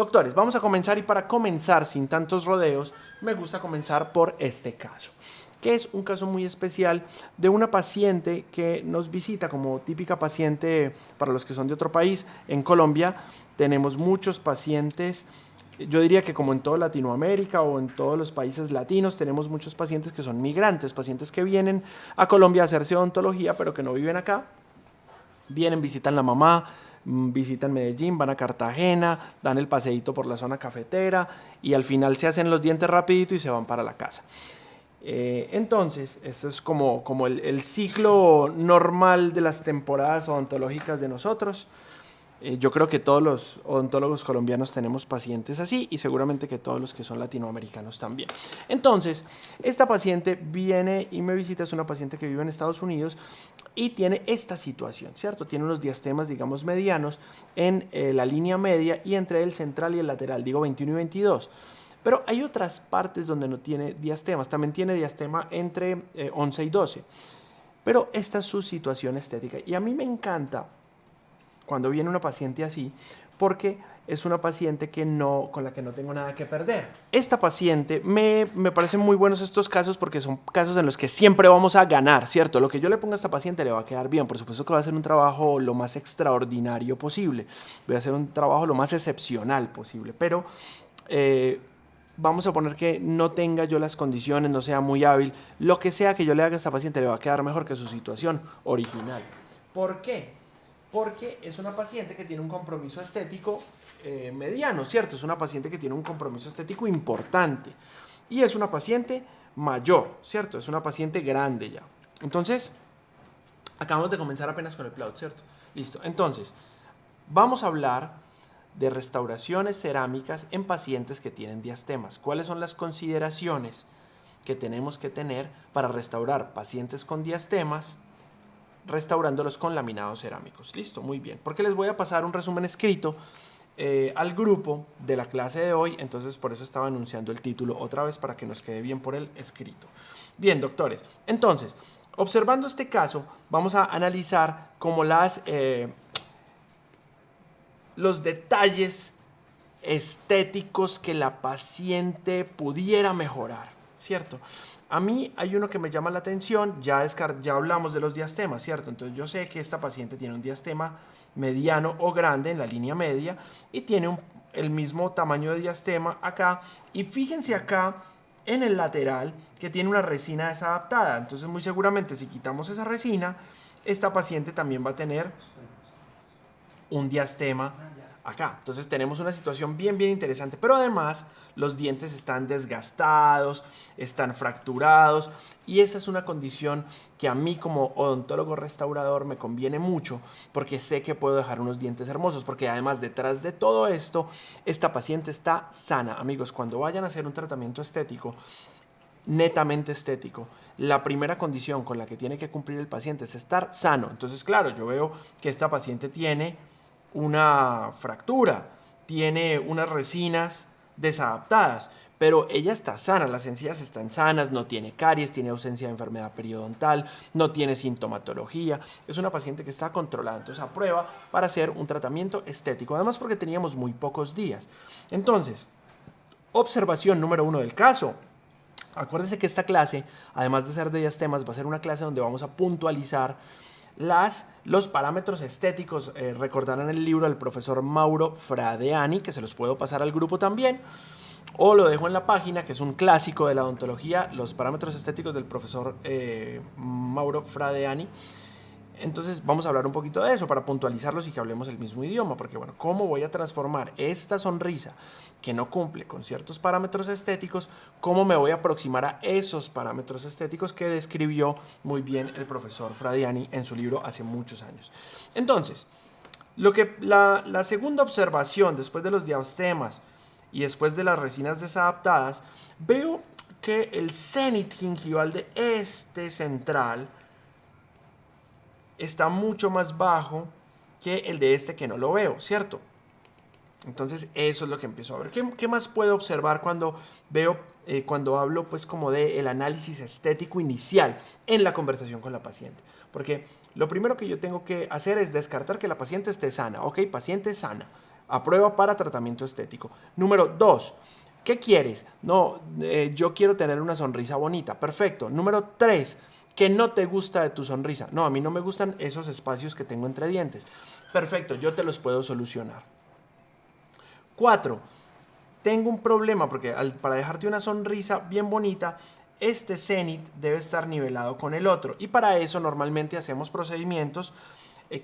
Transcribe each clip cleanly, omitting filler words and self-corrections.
Doctores, vamos a comenzar y para comenzar sin tantos rodeos, me gusta comenzar por este caso, que es un caso muy especial de una paciente que nos visita como típica paciente para los que son de otro país. En Colombia tenemos muchos pacientes, yo diría que como en toda Latinoamérica o en todos los países latinos, tenemos muchos pacientes que son migrantes, pacientes que vienen a Colombia a hacerse odontología, pero que no viven acá. Vienen, visitan la mamá, visitan Medellín, van a Cartagena, dan el paseíto por la zona cafetera y al final se hacen los dientes rapidito y se van para la casa. Entonces, eso es como el ciclo normal de las temporadas odontológicas de nosotros. Yo creo que todos los odontólogos colombianos tenemos pacientes así y seguramente que todos los que son latinoamericanos también. Entonces, esta paciente viene y me visita, es una paciente que vive en Estados Unidos y tiene esta situación, ¿cierto? Tiene unos diastemas, digamos, medianos en la línea media y entre el central y el lateral, digo 21 y 22. Pero hay otras partes donde no tiene diastemas, también tiene diastema entre 11 y 12. Pero esta es su situación estética y a mí me encanta cuando viene una paciente así, porque es una paciente con la que no tengo nada que perder. Esta paciente, me parecen muy buenos estos casos porque son casos en los que siempre vamos a ganar, ¿cierto? Lo que yo le ponga a esta paciente le va a quedar bien. Por supuesto que va a ser un trabajo lo más extraordinario posible. Voy a hacer un trabajo lo más excepcional posible, pero vamos a poner que no tenga yo las condiciones, no sea muy hábil. Lo que sea que yo le haga a esta paciente le va a quedar mejor que su situación original. ¿Por qué? Porque es una paciente que tiene un compromiso estético mediano, ¿cierto? Es una paciente que tiene un compromiso estético importante. Y es una paciente mayor, ¿cierto? Es una paciente grande ya. Entonces, acabamos de comenzar apenas con el plaut, ¿cierto? Listo. Entonces, vamos a hablar de restauraciones cerámicas en pacientes que tienen diastemas. ¿Cuáles son las consideraciones que tenemos que tener para restaurar pacientes con diastemas? Restaurándolos con laminados cerámicos. Listo, muy bien. Porque les voy a pasar un resumen escrito al grupo de la clase de hoy, entonces por eso estaba anunciando el título otra vez para que nos quede bien por el escrito. Bien, doctores, entonces, observando este caso, vamos a analizar como los detalles estéticos que la paciente pudiera mejorar, ¿cierto? A mí hay uno que me llama la atención, ya hablamos de los diastemas, ¿cierto? Entonces yo sé que esta paciente tiene un diastema mediano o grande en la línea media y tiene el mismo tamaño de diastema acá. Y fíjense acá en el lateral que tiene una resina desadaptada. Entonces muy seguramente si quitamos esa resina, esta paciente también va a tener un diastema acá. Entonces tenemos una situación bien interesante, pero además los dientes están desgastados, están fracturados y esa es una condición que a mí como odontólogo restaurador me conviene mucho porque sé que puedo dejar unos dientes hermosos, porque además detrás de todo esto, esta paciente está sana. Amigos, cuando vayan a hacer un tratamiento estético, netamente estético, la primera condición con la que tiene que cumplir el paciente es estar sano. Entonces, claro, yo veo que esta paciente tiene una fractura, tiene unas resinas desadaptadas, pero ella está sana, las encías están sanas, no tiene caries, tiene ausencia de enfermedad periodontal, no tiene sintomatología, es una paciente que está controlada, entonces aprueba para hacer un tratamiento estético, además porque teníamos muy pocos días. Entonces, observación número 1 del caso. Acuérdense que esta clase, además de ser de diastemas, va a ser una clase donde vamos a puntualizar los parámetros estéticos. Recordarán el libro del profesor Mauro Fradiani, que se los puedo pasar al grupo también, o lo dejo en la página, que es un clásico de la odontología, los parámetros estéticos del profesor Mauro Fradiani. Entonces vamos a hablar un poquito de eso para puntualizarlos y que hablemos el mismo idioma, porque bueno, ¿cómo voy a transformar esta sonrisa que no cumple con ciertos parámetros estéticos? ¿Cómo me voy a aproximar a esos parámetros estéticos que describió muy bien el profesor Fradiani en su libro hace muchos años? Entonces, la segunda observación después de los diastemas y después de las resinas desadaptadas, veo que el cénit gingival de este central está mucho más bajo que el de este que no lo veo, ¿cierto? Entonces eso es lo que empiezo a ver. ¿Qué más puedo observar cuando hablo pues como del análisis estético inicial en la conversación con la paciente? Porque lo primero que yo tengo que hacer es descartar que la paciente esté sana. Ok, paciente sana. Aprueba para tratamiento estético. Número 2. ¿Qué quieres? No, yo quiero tener una sonrisa bonita. Perfecto. Número 3. ¿Qué no te gusta de tu sonrisa? No, a mí no me gustan esos espacios que tengo entre dientes. Perfecto, yo te los puedo solucionar. 4. Tengo un problema porque para dejarte una sonrisa bien bonita, este cenit debe estar nivelado con el otro. Y para eso normalmente hacemos procedimientos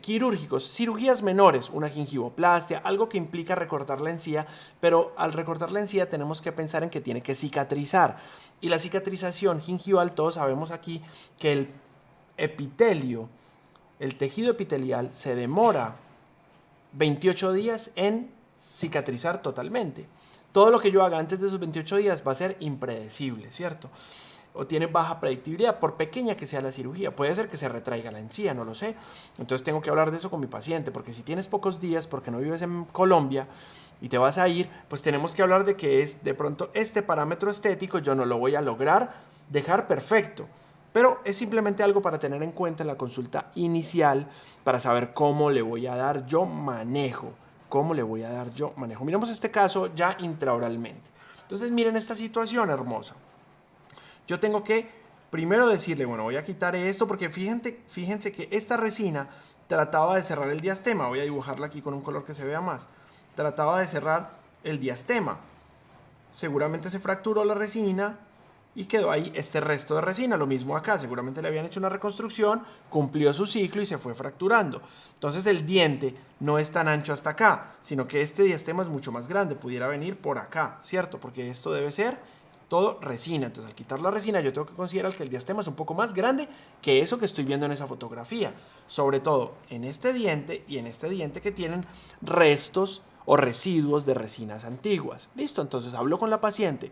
quirúrgicos, cirugías menores, una gingivoplastia, algo que implica recortar la encía, pero al recortar la encía tenemos que pensar en que tiene que cicatrizar. Y la cicatrización gingival, todos sabemos aquí que el epitelio, el tejido epitelial, se demora 28 días en cicatrizar totalmente. Todo lo que yo haga antes de esos 28 días va a ser impredecible, ¿cierto? O tiene baja predictibilidad, por pequeña que sea la cirugía. Puede ser que se retraiga la encía, no lo sé. Entonces tengo que hablar de eso con mi paciente, porque si tienes pocos días, porque no vives en Colombia y te vas a ir, pues tenemos que hablar de que es de pronto este parámetro estético yo no lo voy a lograr dejar perfecto. Pero es simplemente algo para tener en cuenta en la consulta inicial, para saber cómo le voy a dar yo manejo. ¿Cómo le voy a dar yo manejo? Miremos este caso ya intraoralmente. Entonces miren esta situación hermosa. Yo tengo que primero decirle, bueno, voy a quitar esto porque fíjense que esta resina trataba de cerrar el diastema. Voy a dibujarla aquí con un color que se vea más. Trataba de cerrar el diastema. Seguramente se fracturó la resina y quedó ahí este resto de resina. Lo mismo acá, seguramente le habían hecho una reconstrucción, cumplió su ciclo y se fue fracturando. Entonces el diente no es tan ancho hasta acá, sino que este diastema es mucho más grande, pudiera venir por acá, ¿cierto? Porque esto debe ser todo resina. Entonces al quitar la resina yo tengo que considerar que el diastema es un poco más grande que eso que estoy viendo en esa fotografía. Sobre todo en este diente y en este diente que tienen restos o residuos de resinas antiguas. Listo, entonces hablo con la paciente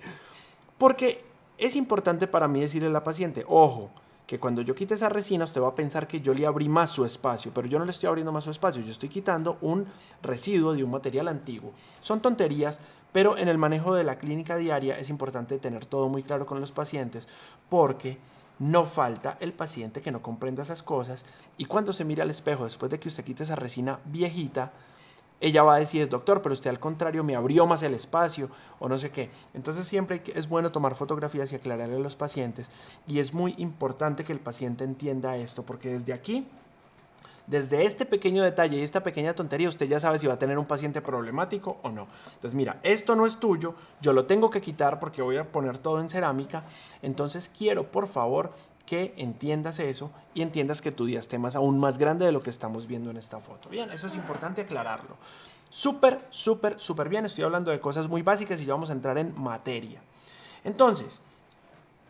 porque es importante para mí decirle a la paciente, ojo, que cuando yo quite esa resina usted va a pensar que yo le abrí más su espacio, pero yo no le estoy abriendo más su espacio, yo estoy quitando un residuo de un material antiguo. Son tonterías, pero en el manejo de la clínica diaria es importante tener todo muy claro con los pacientes porque no falta el paciente que no comprenda esas cosas y cuando se mira al espejo después de que usted quite esa resina viejita, ella va a decir, doctor, pero usted al contrario me abrió más el espacio o no sé qué. Entonces siempre es bueno tomar fotografías y aclararle a los pacientes y es muy importante que el paciente entienda esto porque desde aquí, desde este pequeño detalle y esta pequeña tontería, usted ya sabe si va a tener un paciente problemático o no. Entonces mira, esto no es tuyo, yo lo tengo que quitar porque voy a poner todo en cerámica, entonces quiero por favor que entiendas eso y entiendas que tu diastema es aún más grande de lo que estamos viendo en esta foto. Bien, eso es importante aclararlo. Súper, súper, súper bien. Estoy hablando de cosas muy básicas y ya vamos a entrar en materia. Entonces,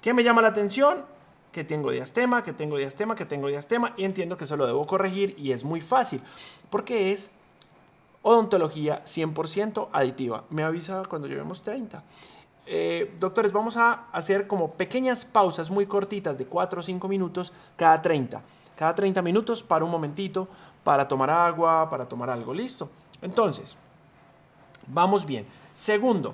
¿qué me llama la atención? Que tengo diastema, que tengo diastema, que tengo diastema y entiendo que eso lo debo corregir y es muy fácil porque es odontología 100% aditiva. Me avisa cuando llevemos 30. Doctores, vamos a hacer como pequeñas pausas muy cortitas de 4 o 5 minutos cada 30. Cada 30 minutos para un momentito, para tomar agua, para tomar algo. ¿Listo? Entonces, vamos bien. Segundo,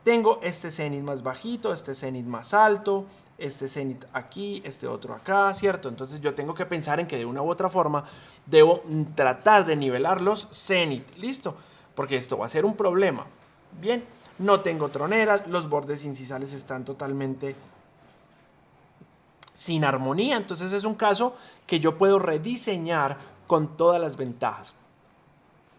tengo este cenit más bajito, este cenit más alto, este cenit aquí, este otro acá, ¿cierto? Entonces yo tengo que pensar en que de una u otra forma debo tratar de nivelar los cenit. ¿Listo? Porque esto va a ser un problema. Bien. No tengo troneras, los bordes incisales están totalmente sin armonía, entonces es un caso que yo puedo rediseñar con todas las ventajas.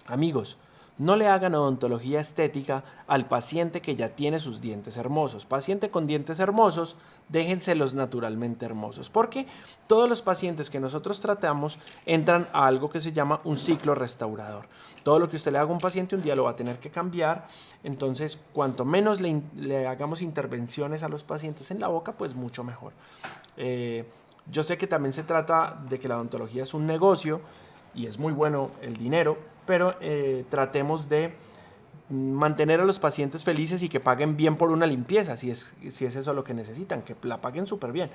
Amigos, no le hagan odontología estética al paciente que ya tiene sus dientes hermosos. Paciente con dientes hermosos, déjenselos naturalmente hermosos, porque todos los pacientes que nosotros tratamos entran a algo que se llama un ciclo restaurador. Todo lo que usted le haga a un paciente un día lo va a tener que cambiar, entonces cuanto menos le hagamos intervenciones a los pacientes en la boca, pues mucho mejor. Yo sé que también se trata de que la odontología es un negocio y es muy bueno el dinero, pero tratemos de mantener a los pacientes felices y que paguen bien por una limpieza, si es eso lo que necesitan, que la paguen súper bien.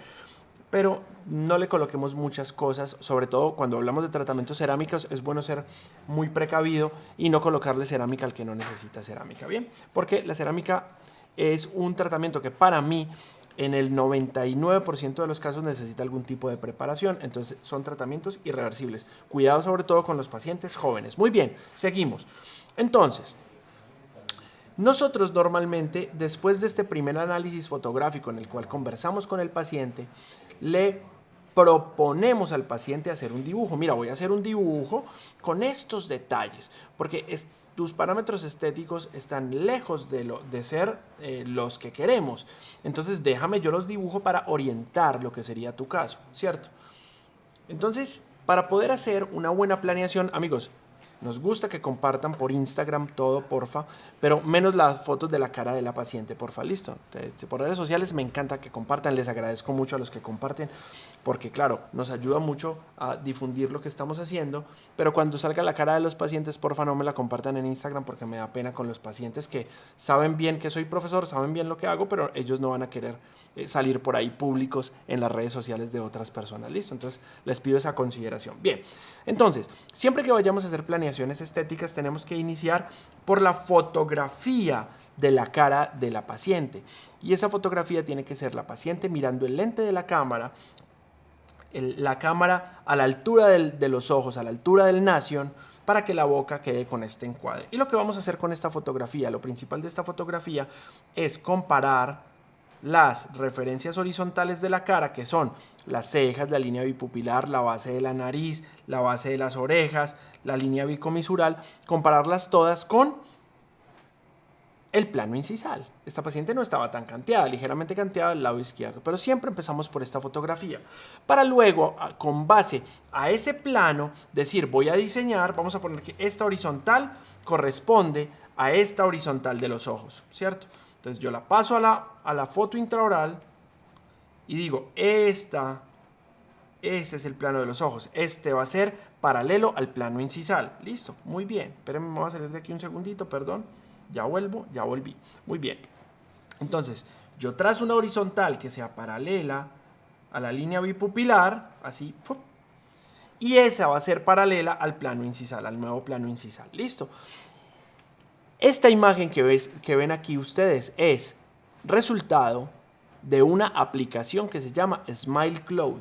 Pero no le coloquemos muchas cosas, sobre todo cuando hablamos de tratamientos cerámicos, es bueno ser muy precavido y no colocarle cerámica al que no necesita cerámica, ¿bien? Porque la cerámica es un tratamiento que para mí en el 99% de los casos necesita algún tipo de preparación, entonces son tratamientos irreversibles. Cuidado sobre todo con los pacientes jóvenes. Muy bien, seguimos. Entonces, nosotros normalmente, después de este primer análisis fotográfico en el cual conversamos con el paciente, le proponemos al paciente hacer un dibujo. Mira, voy a hacer un dibujo con estos detalles, porque tus parámetros estéticos están lejos de ser los que queremos. Entonces, déjame, yo los dibujo para orientar lo que sería tu caso, ¿cierto? Entonces, para poder hacer una buena planeación, amigos, nos gusta que compartan por Instagram todo, porfa, pero menos las fotos de la cara de la paciente, porfa, listo. Por redes sociales me encanta que compartan, les agradezco mucho a los que comparten, porque claro, nos ayuda mucho a difundir lo que estamos haciendo, pero cuando salga la cara de los pacientes, porfa, no me la compartan en Instagram porque me da pena con los pacientes que saben bien que soy profesor, saben bien lo que hago, pero ellos no van a querer salir por ahí públicos en las redes sociales de otras personas, listo. Entonces, les pido esa consideración. Bien, entonces, siempre que vayamos a hacer planeaciones estéticas, tenemos que iniciar por la fotografía de la cara de la paciente. Y esa fotografía tiene que ser la paciente mirando el lente de la cámara a la altura de los ojos, a la altura del nasion, para que la boca quede con este encuadre. Y lo que vamos a hacer con esta fotografía, lo principal de esta fotografía es comparar las referencias horizontales de la cara, que son las cejas, la línea bipupilar, la base de la nariz, la base de las orejas, la línea bicomisural, compararlas todas con el plano incisal. Esta paciente no estaba tan canteada, ligeramente canteada del lado izquierdo, pero siempre empezamos por esta fotografía, para luego, con base a ese plano, decir, voy a diseñar, vamos a poner que esta horizontal corresponde a esta horizontal de los ojos, ¿cierto? Entonces yo la paso a la foto intraoral y digo, este es el plano de los ojos. Este va a ser paralelo al plano incisal. Listo, muy bien. Espérenme, me voy a salir de aquí un segundito, perdón. Ya vuelvo, ya volví. Muy bien. Entonces, yo trazo una horizontal que sea paralela a la línea bipupilar, así, ¡fup! Y esa va a ser paralela al plano incisal, al nuevo plano incisal. Listo. Esta imagen que ven aquí ustedes es resultado de una aplicación que se llama SmileCloud.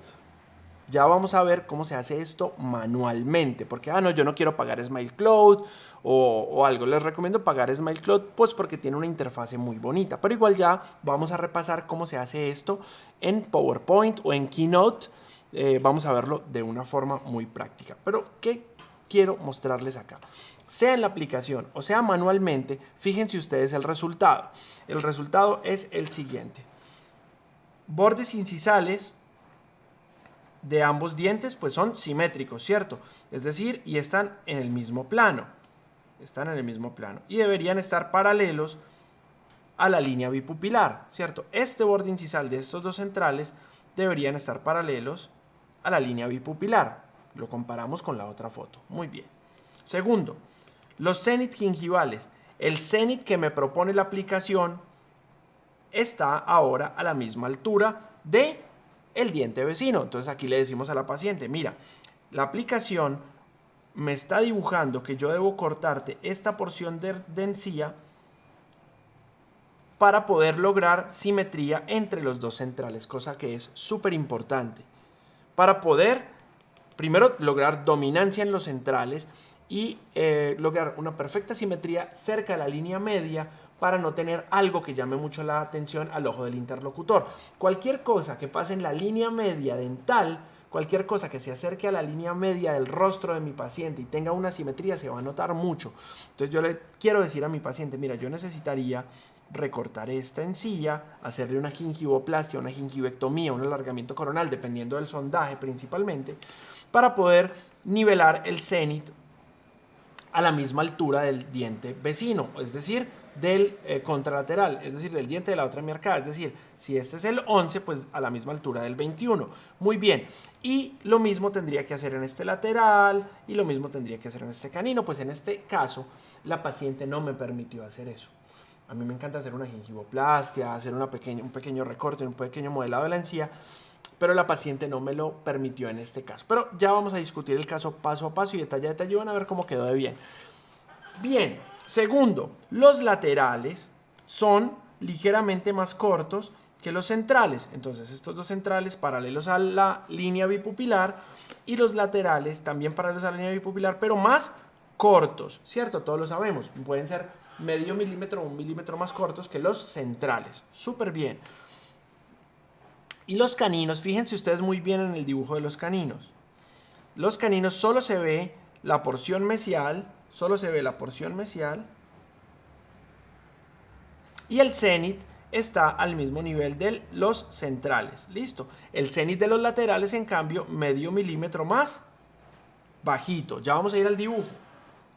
Ya vamos a ver cómo se hace esto manualmente, porque no, yo no quiero pagar SmileCloud o algo. Les recomiendo pagar SmileCloud pues porque tiene una interfase muy bonita, pero igual ya vamos a repasar cómo se hace esto en PowerPoint o en Keynote. Vamos a verlo de una forma muy práctica. Pero, ¿qué quiero mostrarles acá? Sea en la aplicación o sea manualmente, fíjense ustedes el resultado. El resultado es el siguiente. Bordes incisales de ambos dientes pues son simétricos, ¿cierto? Es decir, y están en el mismo plano. Están en el mismo plano. Y deberían estar paralelos a la línea bipupilar, ¿cierto? Este borde incisal de estos dos centrales deberían estar paralelos a la línea bipupilar. Lo comparamos con la otra foto. Muy bien. Segundo, los cénit gingivales. El cénit que me propone la aplicación está ahora a la misma altura de el diente vecino. Entonces aquí le decimos a la paciente, mira, la aplicación me está dibujando que yo debo cortarte esta porción de encía para poder lograr simetría entre los dos centrales, cosa que es súper importante. Para poder, primero, lograr dominancia en los centrales y lograr una perfecta simetría cerca de la línea media para no tener algo que llame mucho la atención al ojo del interlocutor. Cualquier cosa que pase en la línea media dental, cualquier cosa que se acerque a la línea media del rostro de mi paciente y tenga una simetría se va a notar mucho. Entonces yo le quiero decir a mi paciente, mira, yo necesitaría recortar esta encía, hacerle una gingivoplastia, una gingivectomía, un alargamiento coronal, dependiendo del sondaje principalmente, para poder nivelar el cénit a la misma altura del diente vecino, es decir, del contralateral, es decir, del diente de la otra mi arcada, es decir, si este es el 11, pues a la misma altura del 21. Muy bien, y lo mismo tendría que hacer en este lateral, y lo mismo tendría que hacer en este canino, pues en este caso, la paciente no me permitió hacer eso. A mí me encanta hacer una gingivoplastia, hacer un pequeño recorte, un pequeño modelado de la encía, pero la paciente no me lo permitió en este caso. Pero ya vamos a discutir el caso paso a paso y detalle a detalle, van a ver cómo quedó de bien. Bien, segundo, los laterales son ligeramente más cortos que los centrales. Entonces estos dos centrales paralelos a la línea bipupilar y los laterales también paralelos a la línea bipupilar, pero más cortos, ¿cierto? Todos lo sabemos, pueden ser medio milímetro o 1 milímetro más cortos que los centrales. Súper bien. Y los caninos, fíjense ustedes muy bien en el dibujo de los caninos. Los caninos solo se ve la porción mesial, y el cénit está al mismo nivel de los centrales. Listo. El cénit de los laterales, en cambio, medio milímetro más bajito. Ya vamos a ir al dibujo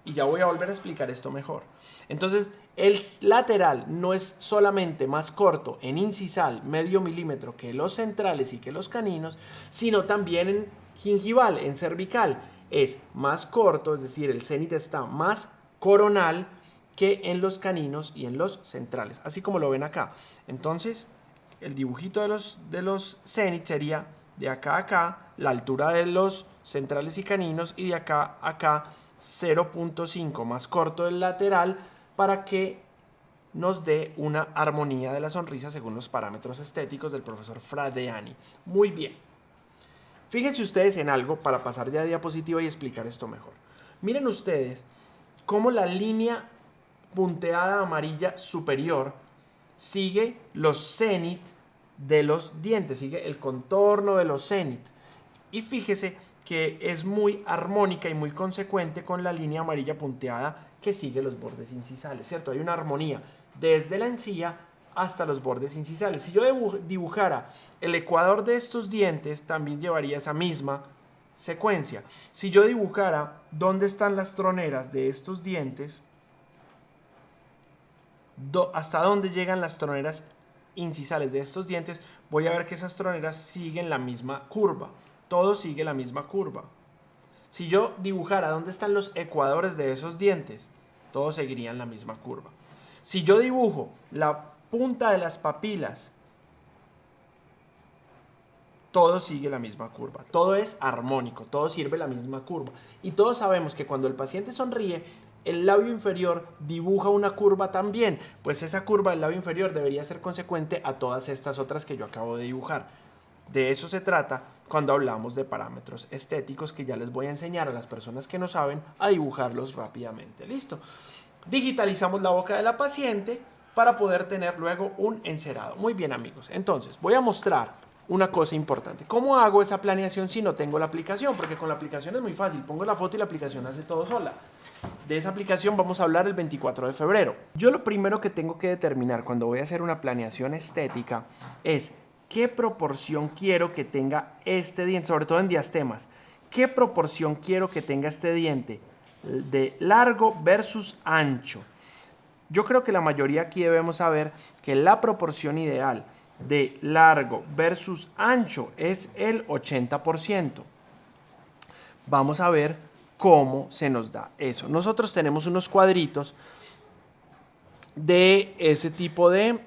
y ya voy a volver a explicar esto mejor. Entonces, el lateral no es solamente más corto en incisal, medio milímetro, que los centrales y que los caninos, sino también en gingival, en cervical. Es más corto, es decir, el cénit está más coronal que en los caninos y en los centrales, así como lo ven acá. Entonces, el dibujito de los cénit sería de acá a acá, la altura de los centrales y caninos, y de acá a acá 0.5 más corto del lateral, para que nos dé una armonía de la sonrisa según los parámetros estéticos del profesor Fradiani. Muy bien. Fíjense ustedes en algo para pasar ya a diapositiva y explicar esto mejor. Miren ustedes cómo la línea punteada amarilla superior sigue los cenit de los dientes, sigue el contorno de los cenit. Y fíjese que es muy armónica y muy consecuente con la línea amarilla punteada que sigue los bordes incisales, ¿cierto? Hay una armonía desde la encía hasta los bordes incisales. Si yo dibujara el ecuador de estos dientes, también llevaría esa misma secuencia. Si yo dibujara dónde están las troneras de estos dientes, hasta dónde llegan las troneras incisales de estos dientes, voy a ver que esas troneras siguen la misma curva. Todo sigue la misma curva. Si yo dibujara dónde están los ecuadores de esos dientes, todos seguirían la misma curva. Si yo dibujo la punta de las papilas, todo sigue la misma curva. Todo es armónico, todo sirve la misma curva. Y todos sabemos que cuando el paciente sonríe, el labio inferior dibuja una curva también, pues esa curva del labio inferior debería ser consecuente a todas estas otras que yo acabo de dibujar. De eso se trata cuando hablamos de parámetros estéticos, que ya les voy a enseñar a las personas que no saben a dibujarlos rápidamente. Listo. Digitalizamos la boca de la paciente para poder tener luego un encerado. Muy bien, amigos. Entonces, voy a mostrar una cosa importante. ¿Cómo hago esa planeación si no tengo la aplicación? Porque con la aplicación es muy fácil. Pongo la foto y la aplicación hace todo sola. De esa aplicación vamos a hablar el 24 de febrero. Yo lo primero que tengo que determinar cuando voy a hacer una planeación estética es qué proporción quiero que tenga este diente, sobre todo en diastemas. ¿Qué proporción quiero que tenga este diente de largo versus ancho? Yo creo que la mayoría aquí debemos saber que la proporción ideal de largo versus ancho es el 80%. Vamos a ver cómo se nos da eso. Nosotros tenemos unos cuadritos de ese tipo de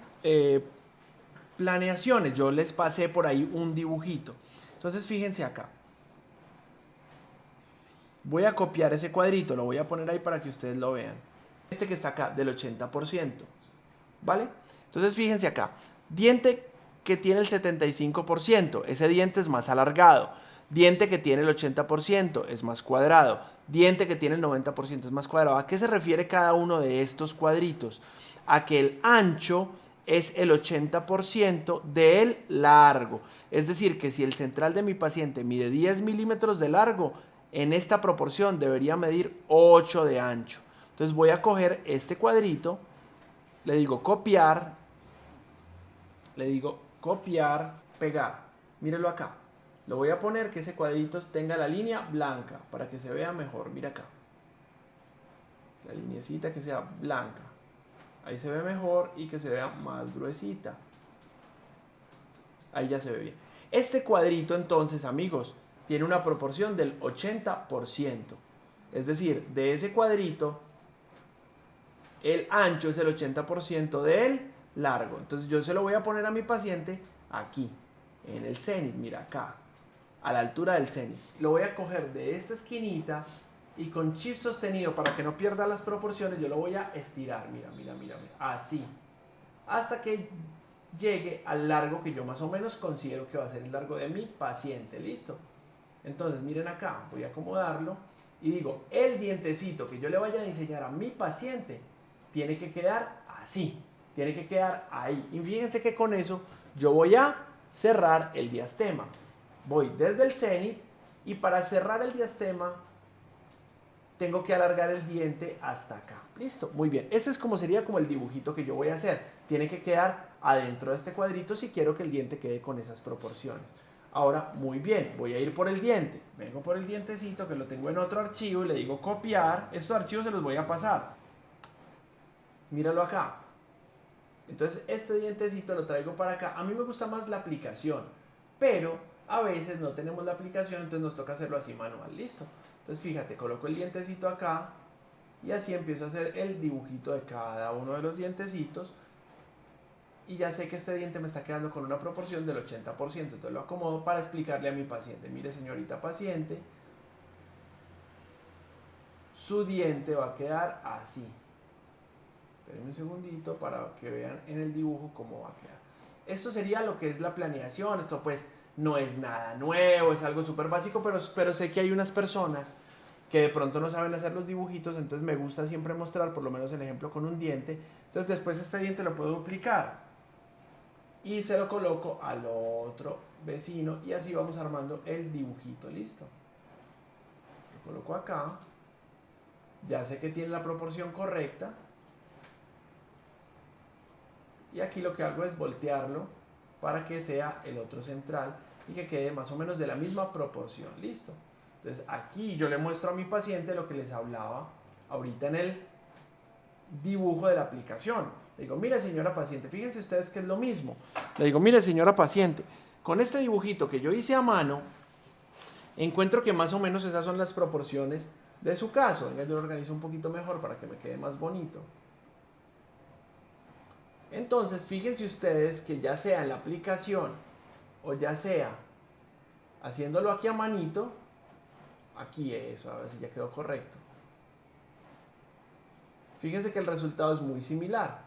planeaciones. Yo les pasé por ahí un dibujito. Entonces fíjense acá. Voy a copiar ese cuadrito, lo voy a poner ahí para que ustedes lo vean. Este que está acá, del 80%. ¿Vale? Entonces fíjense acá. Diente que tiene el 75%, ese diente es más alargado. Diente que tiene el 80% es más cuadrado. Diente que tiene el 90% es más cuadrado. ¿A qué se refiere cada uno de estos cuadritos? A que el ancho es el 80% del largo. Es decir, que si el central de mi paciente mide 10 milímetros de largo, en esta proporción debería medir 8 de ancho. Entonces voy a coger este cuadrito, le digo copiar, pegar. Mírenlo acá. Lo voy a poner que ese cuadrito tenga la línea blanca para que se vea mejor. Mira acá. La linecita que sea blanca. Ahí se ve mejor y que se vea más gruesita. Ahí ya se ve bien. Este cuadrito entonces, amigos, tiene una proporción del 80%. Es decir, de ese cuadrito, el ancho es el 80% del largo. Entonces yo se lo voy a poner a mi paciente aquí, en el cénit, mira acá, a la altura del cénit. Lo voy a coger de esta esquinita y con shift sostenido para que no pierda las proporciones, yo lo voy a estirar, mira, así, hasta que llegue al largo que yo más o menos considero que va a ser el largo de mi paciente. ¿Listo? Entonces miren acá, voy a acomodarlo y digo, el dientecito que yo le vaya a diseñar a mi paciente tiene que quedar así, tiene que quedar ahí. Y fíjense que con eso yo voy a cerrar el diastema. Voy desde el cenit y para cerrar el diastema tengo que alargar el diente hasta acá. Listo, muy bien. Ese es como sería como el dibujito que yo voy a hacer. Tiene que quedar adentro de este cuadrito si quiero que el diente quede con esas proporciones. Ahora, muy bien, voy a ir por el diente. Vengo por el dientecito que lo tengo en otro archivo y le digo copiar. Estos archivos se los voy a pasar. Míralo acá. Entonces, este dientecito lo traigo para acá. A mí me gusta más la aplicación, pero a veces no tenemos la aplicación, entonces nos toca hacerlo así manual. Listo. Entonces, fíjate, coloco el dientecito acá y así empiezo a hacer el dibujito de cada uno de los dientecitos. Y ya sé que este diente me está quedando con una proporción del 80%. Entonces lo acomodo para explicarle a mi paciente. Mire, señorita paciente, su diente va a quedar así. Espérenme un segundito para que vean en el dibujo cómo va a quedar. Esto sería lo que es la planeación. Esto pues no es nada nuevo, es algo súper básico, pero sé que hay unas personas que de pronto no saben hacer los dibujitos, entonces me gusta siempre mostrar por lo menos el ejemplo con un diente. Entonces después este diente lo puedo duplicar y se lo coloco al otro vecino y así vamos armando el dibujito. Listo, lo coloco acá, ya sé que tiene la proporción correcta y aquí lo que hago es voltearlo para que sea el otro central y que quede más o menos de la misma proporción. Listo, entonces aquí yo le muestro a mi paciente lo que les hablaba ahorita en el dibujo de la aplicación. Le digo, mire señora paciente, fíjense ustedes que es lo mismo. Le digo, mire señora paciente, con este dibujito que yo hice a mano, encuentro que más o menos esas son las proporciones de su caso. Venga, yo lo organizo un poquito mejor para que me quede más bonito. Entonces, fíjense ustedes que ya sea en la aplicación o ya sea haciéndolo aquí a manito, aquí eso, a ver si ya quedó correcto. Fíjense que el resultado es muy similar.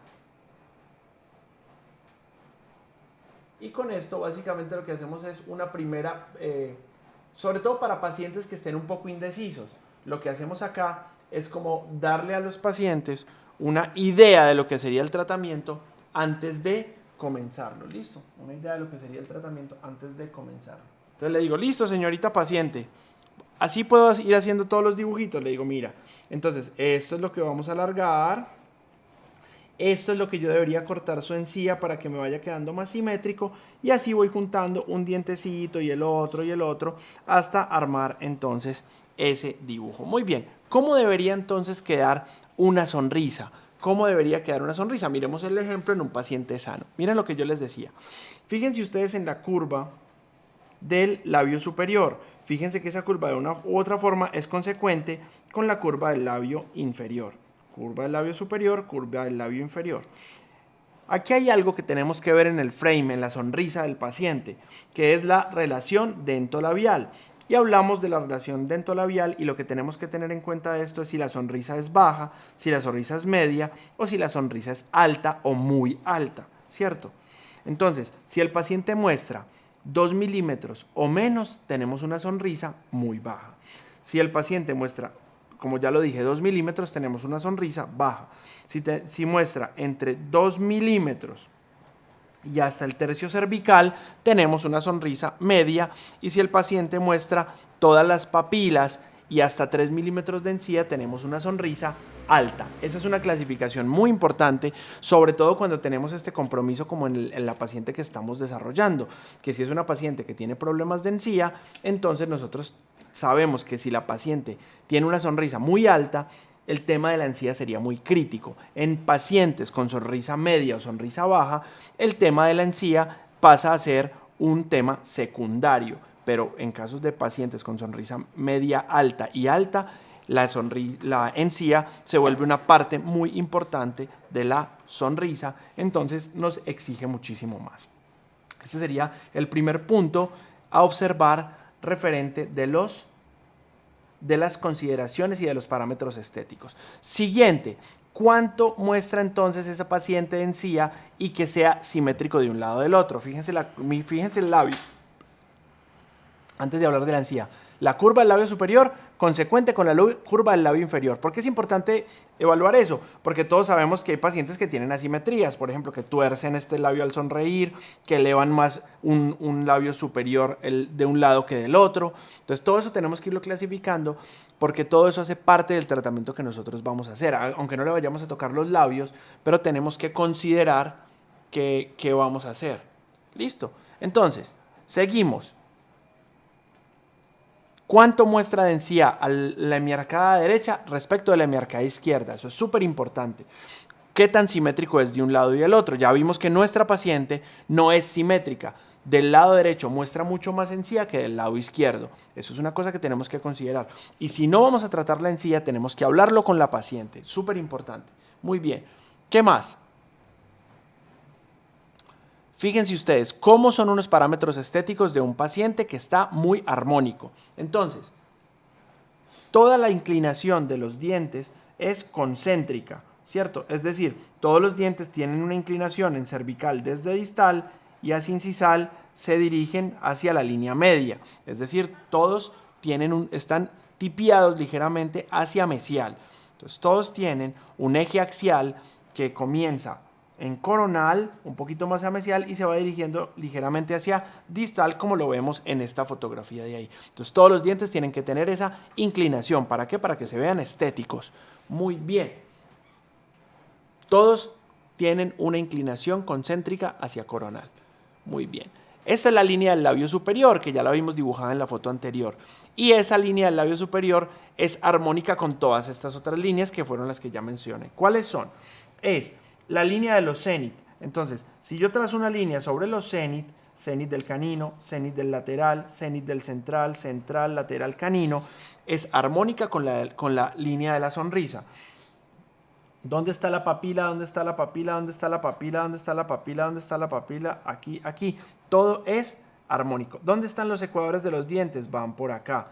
Y con esto básicamente lo que hacemos es una primera, sobre todo para pacientes que estén un poco indecisos, lo que hacemos acá es como darle a los pacientes una idea de lo que sería el tratamiento antes de comenzarlo. Listo, una idea de lo que sería el tratamiento antes de comenzarlo. Entonces le digo, listo señorita paciente, así puedo ir haciendo todos los dibujitos. Le digo, mira, entonces esto es lo que vamos a alargar. Esto es lo que yo debería cortar su encía para que me vaya quedando más simétrico y así voy juntando un dientecito y el otro hasta armar entonces ese dibujo. Muy bien, ¿cómo debería entonces quedar una sonrisa? ¿Cómo debería quedar una sonrisa? Miremos el ejemplo en un paciente sano. Miren lo que yo les decía. Fíjense ustedes en la curva del labio superior. Fíjense que esa curva de una u otra forma es consecuente con la curva del labio inferior. Curva del labio superior, curva del labio inferior. Aquí hay algo que tenemos que ver en el frame, en la sonrisa del paciente, que es la relación dentolabial. Y hablamos de la relación dentolabial y lo que tenemos que tener en cuenta de esto es si la sonrisa es baja, si la sonrisa es media o si la sonrisa es alta o muy alta, ¿cierto? Entonces, si el paciente muestra 2 milímetros o menos, tenemos una sonrisa muy baja. Si el paciente muestra, como ya lo dije, 2 milímetros, tenemos una sonrisa baja. Si muestra entre 2 milímetros y hasta el tercio cervical, tenemos una sonrisa media. Y si el paciente muestra todas las papilas y hasta 3 milímetros de encía, tenemos una sonrisa alta. Esa es una clasificación muy importante, sobre todo cuando tenemos este compromiso como en la paciente que estamos desarrollando, que si es una paciente que tiene problemas de encía, entonces nosotros sabemos que si la paciente tiene una sonrisa muy alta, el tema de la encía sería muy crítico. En pacientes con sonrisa media o sonrisa baja, el tema de la encía pasa a ser un tema secundario, pero en casos de pacientes con sonrisa media, alta y alta, la encía se vuelve una parte muy importante de la sonrisa, entonces nos exige muchísimo más. Este sería el primer punto a observar referente de las consideraciones y de los parámetros estéticos. Siguiente, ¿cuánto muestra entonces esa paciente de encía y que sea simétrico de un lado del otro? Fíjense el labio. antes de hablar de la encía. La curva del labio superior consecuente con la curva del labio inferior. ¿Por qué es importante evaluar eso? Porque todos sabemos que hay pacientes que tienen asimetrías, por ejemplo, que tuercen este labio al sonreír, que elevan más un labio superior de un lado que del otro. Entonces todo eso tenemos que irlo clasificando porque todo eso hace parte del tratamiento que nosotros vamos a hacer. Aunque no le vayamos a tocar los labios, pero tenemos que considerar qué vamos a hacer. ¿Listo? Entonces, seguimos. ¿Cuánto muestra de encía a la hemiarcada derecha respecto de la hemiarcada izquierda? Eso es súper importante. ¿Qué tan simétrico es de un lado y del otro? Ya vimos que nuestra paciente no es simétrica. Del lado derecho muestra mucho más encía que del lado izquierdo. Eso es una cosa que tenemos que considerar. Y si no vamos a tratar la encía, tenemos que hablarlo con la paciente. Súper importante. Muy bien. ¿Qué más? Fíjense ustedes cómo son unos parámetros estéticos de un paciente que está muy armónico. Entonces, toda la inclinación de los dientes es concéntrica, ¿cierto? Es decir, todos los dientes tienen una inclinación en cervical desde distal y hacia incisal se dirigen hacia la línea media. Es decir, todos están tipiados ligeramente hacia mesial. Entonces, todos tienen un eje axial que comienza en coronal, un poquito más a mesial y se va dirigiendo ligeramente hacia distal, como lo vemos en esta fotografía de ahí. Entonces todos los dientes tienen que tener esa inclinación. ¿Para qué? Para que se vean estéticos. Muy bien. Todos tienen una inclinación concéntrica hacia coronal. Muy bien. Esta es la línea del labio superior, que ya la vimos dibujada en la foto anterior. Y esa línea del labio superior es armónica con todas estas otras líneas que fueron las que ya mencioné. ¿Cuáles son? Es la línea de los cenit. Entonces, si yo trazo una línea sobre los cenit, cenit del canino, cenit del lateral, cenit del central, central, lateral, canino, es armónica con la línea de la sonrisa. ¿Dónde está la papila? ¿Dónde está la papila? ¿Dónde está la papila? ¿Dónde está la papila? ¿Dónde está la papila? Aquí, aquí. Todo es armónico. ¿Dónde están los ecuadores de los dientes? Van por acá.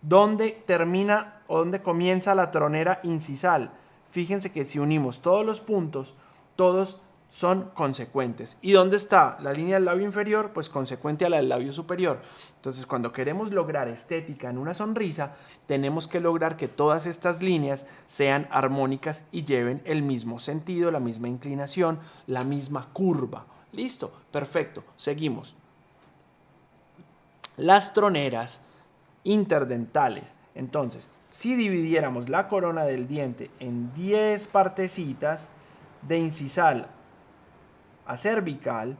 ¿Dónde termina o dónde comienza la tronera incisal? Fíjense que si unimos todos los puntos, todos son consecuentes. ¿Y dónde está la línea del labio inferior? Pues consecuente a la del labio superior. Entonces, cuando queremos lograr estética en una sonrisa, tenemos que lograr que todas estas líneas sean armónicas y lleven el mismo sentido, la misma inclinación, la misma curva. ¿Listo? Perfecto. Seguimos. Las troneras interdentales. Entonces, si dividiéramos la corona del diente en 10 partecitas, de incisal a cervical,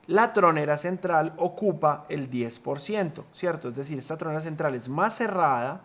la tronera central ocupa el 10%, ¿cierto? Es decir, esta tronera central es más cerrada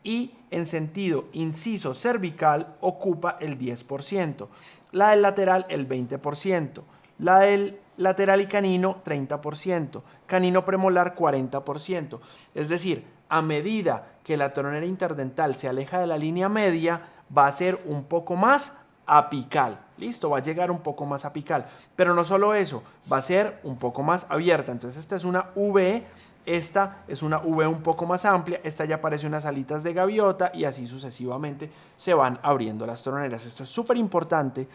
y en sentido inciso cervical ocupa el 10%, la del lateral el 20%, la del lateral y canino 30%, canino premolar 40%. Es decir, a medida que la tronera interdental se aleja de la línea media, va a ser un poco más apical. Listo, va a llegar un poco más apical. Pero no solo eso, va a ser un poco más abierta. Entonces esta es una V, esta es una V un poco más amplia, esta ya parece unas alitas de gaviota y así sucesivamente se van abriendo las troneras. Esto es súper importante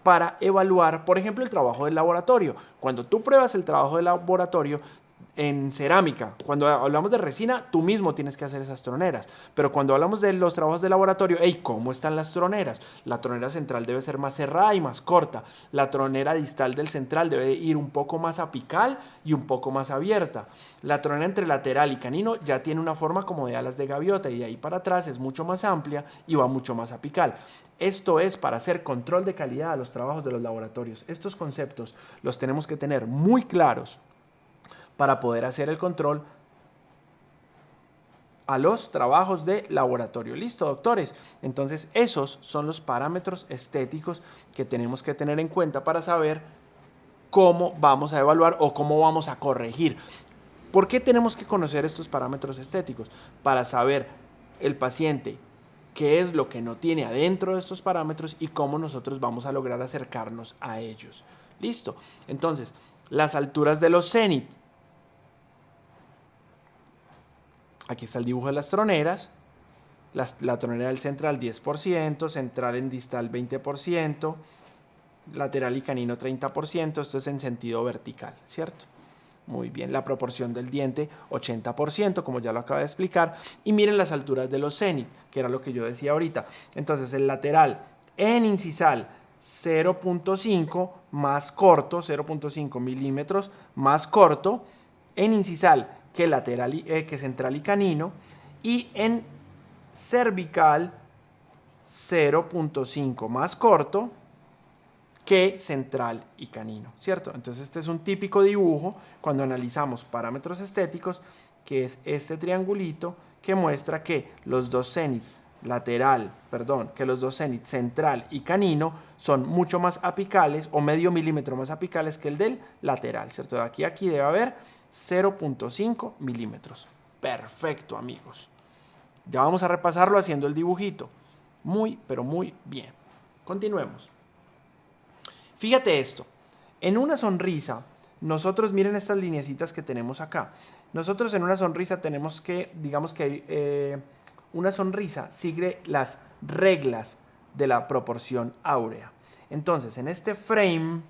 para evaluar, por ejemplo, el trabajo del laboratorio. Cuando tú pruebas el trabajo del laboratorio en cerámica, cuando hablamos de resina, tú mismo tienes que hacer esas troneras. Pero cuando hablamos de los trabajos de laboratorio, hey, ¿cómo están las troneras? La tronera central debe ser más cerrada y más corta. La tronera distal del central debe ir un poco más apical y un poco más abierta. La tronera entre lateral y canino ya tiene una forma como de alas de gaviota y de ahí para atrás es mucho más amplia y va mucho más apical. Esto es para hacer control de calidad a los trabajos de los laboratorios. Estos conceptos los tenemos que tener muy claros para poder hacer el control a los trabajos de laboratorio. ¿Listo, doctores? Entonces, esos son los parámetros estéticos que tenemos que tener en cuenta para saber cómo vamos a evaluar o cómo vamos a corregir. ¿Por qué tenemos que conocer estos parámetros estéticos? Para saber el paciente qué es lo que no tiene adentro de estos parámetros y cómo nosotros vamos a lograr acercarnos a ellos. ¿Listo? Entonces, las alturas de los cenit. Aquí está el dibujo de las troneras. La tronera del central 10%, central en distal 20%, lateral y canino 30%. Esto es en sentido vertical, ¿cierto? Muy bien, la proporción del diente 80%, como ya lo acabo de explicar. Y miren las alturas de los cenit, que era lo que yo decía ahorita. Entonces el lateral en incisal 0.5 más corto, 0.5 milímetros más corto en incisal que lateral, que central y canino, y en cervical 0.5 más corto que central y canino, ¿cierto? Entonces este es un típico dibujo cuando analizamos parámetros estéticos, que es este triangulito que muestra que los dos cenit que los dos cenit central y canino son mucho más apicales o medio milímetro más apicales que el del lateral, ¿cierto? De aquí a aquí debe haber 0.5 milímetros. Perfecto, amigos. Ya vamos a repasarlo haciendo el dibujito. Muy, pero muy bien. Continuemos. Fíjate esto, en una sonrisa, nosotros miren estas lineecitas que tenemos acá. Nosotros en una sonrisa tenemos que, digamos que una sonrisa sigue las reglas de la proporción áurea. Entonces, en este frame,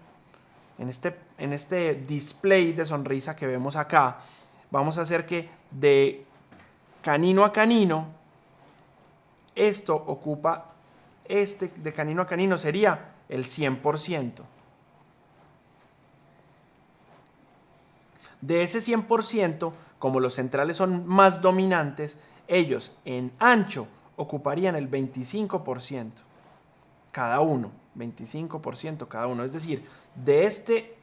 en este display de sonrisa que vemos acá, vamos a hacer que de canino a canino, esto ocupa, de canino a canino sería el 100%. De ese 100%, como los centrales son más dominantes, ellos en ancho ocuparían el 25% cada uno, 25% cada uno. Es decir, de este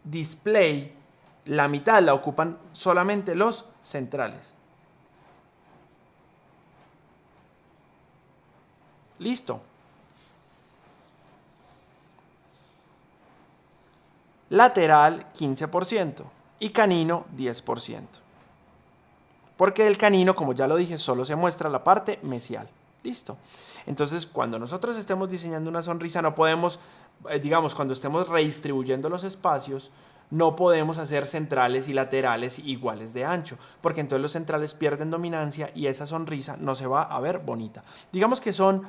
display, la mitad la ocupan solamente los centrales. Listo. Lateral 15% y canino 10%. Porque el canino, como ya lo dije, solo se muestra la parte mesial. Listo. Entonces, cuando nosotros estemos diseñando una sonrisa, no podemos, digamos, cuando estemos redistribuyendo los espacios, no podemos hacer centrales y laterales iguales de ancho, porque entonces los centrales pierden dominancia y esa sonrisa no se va a ver bonita. Digamos que son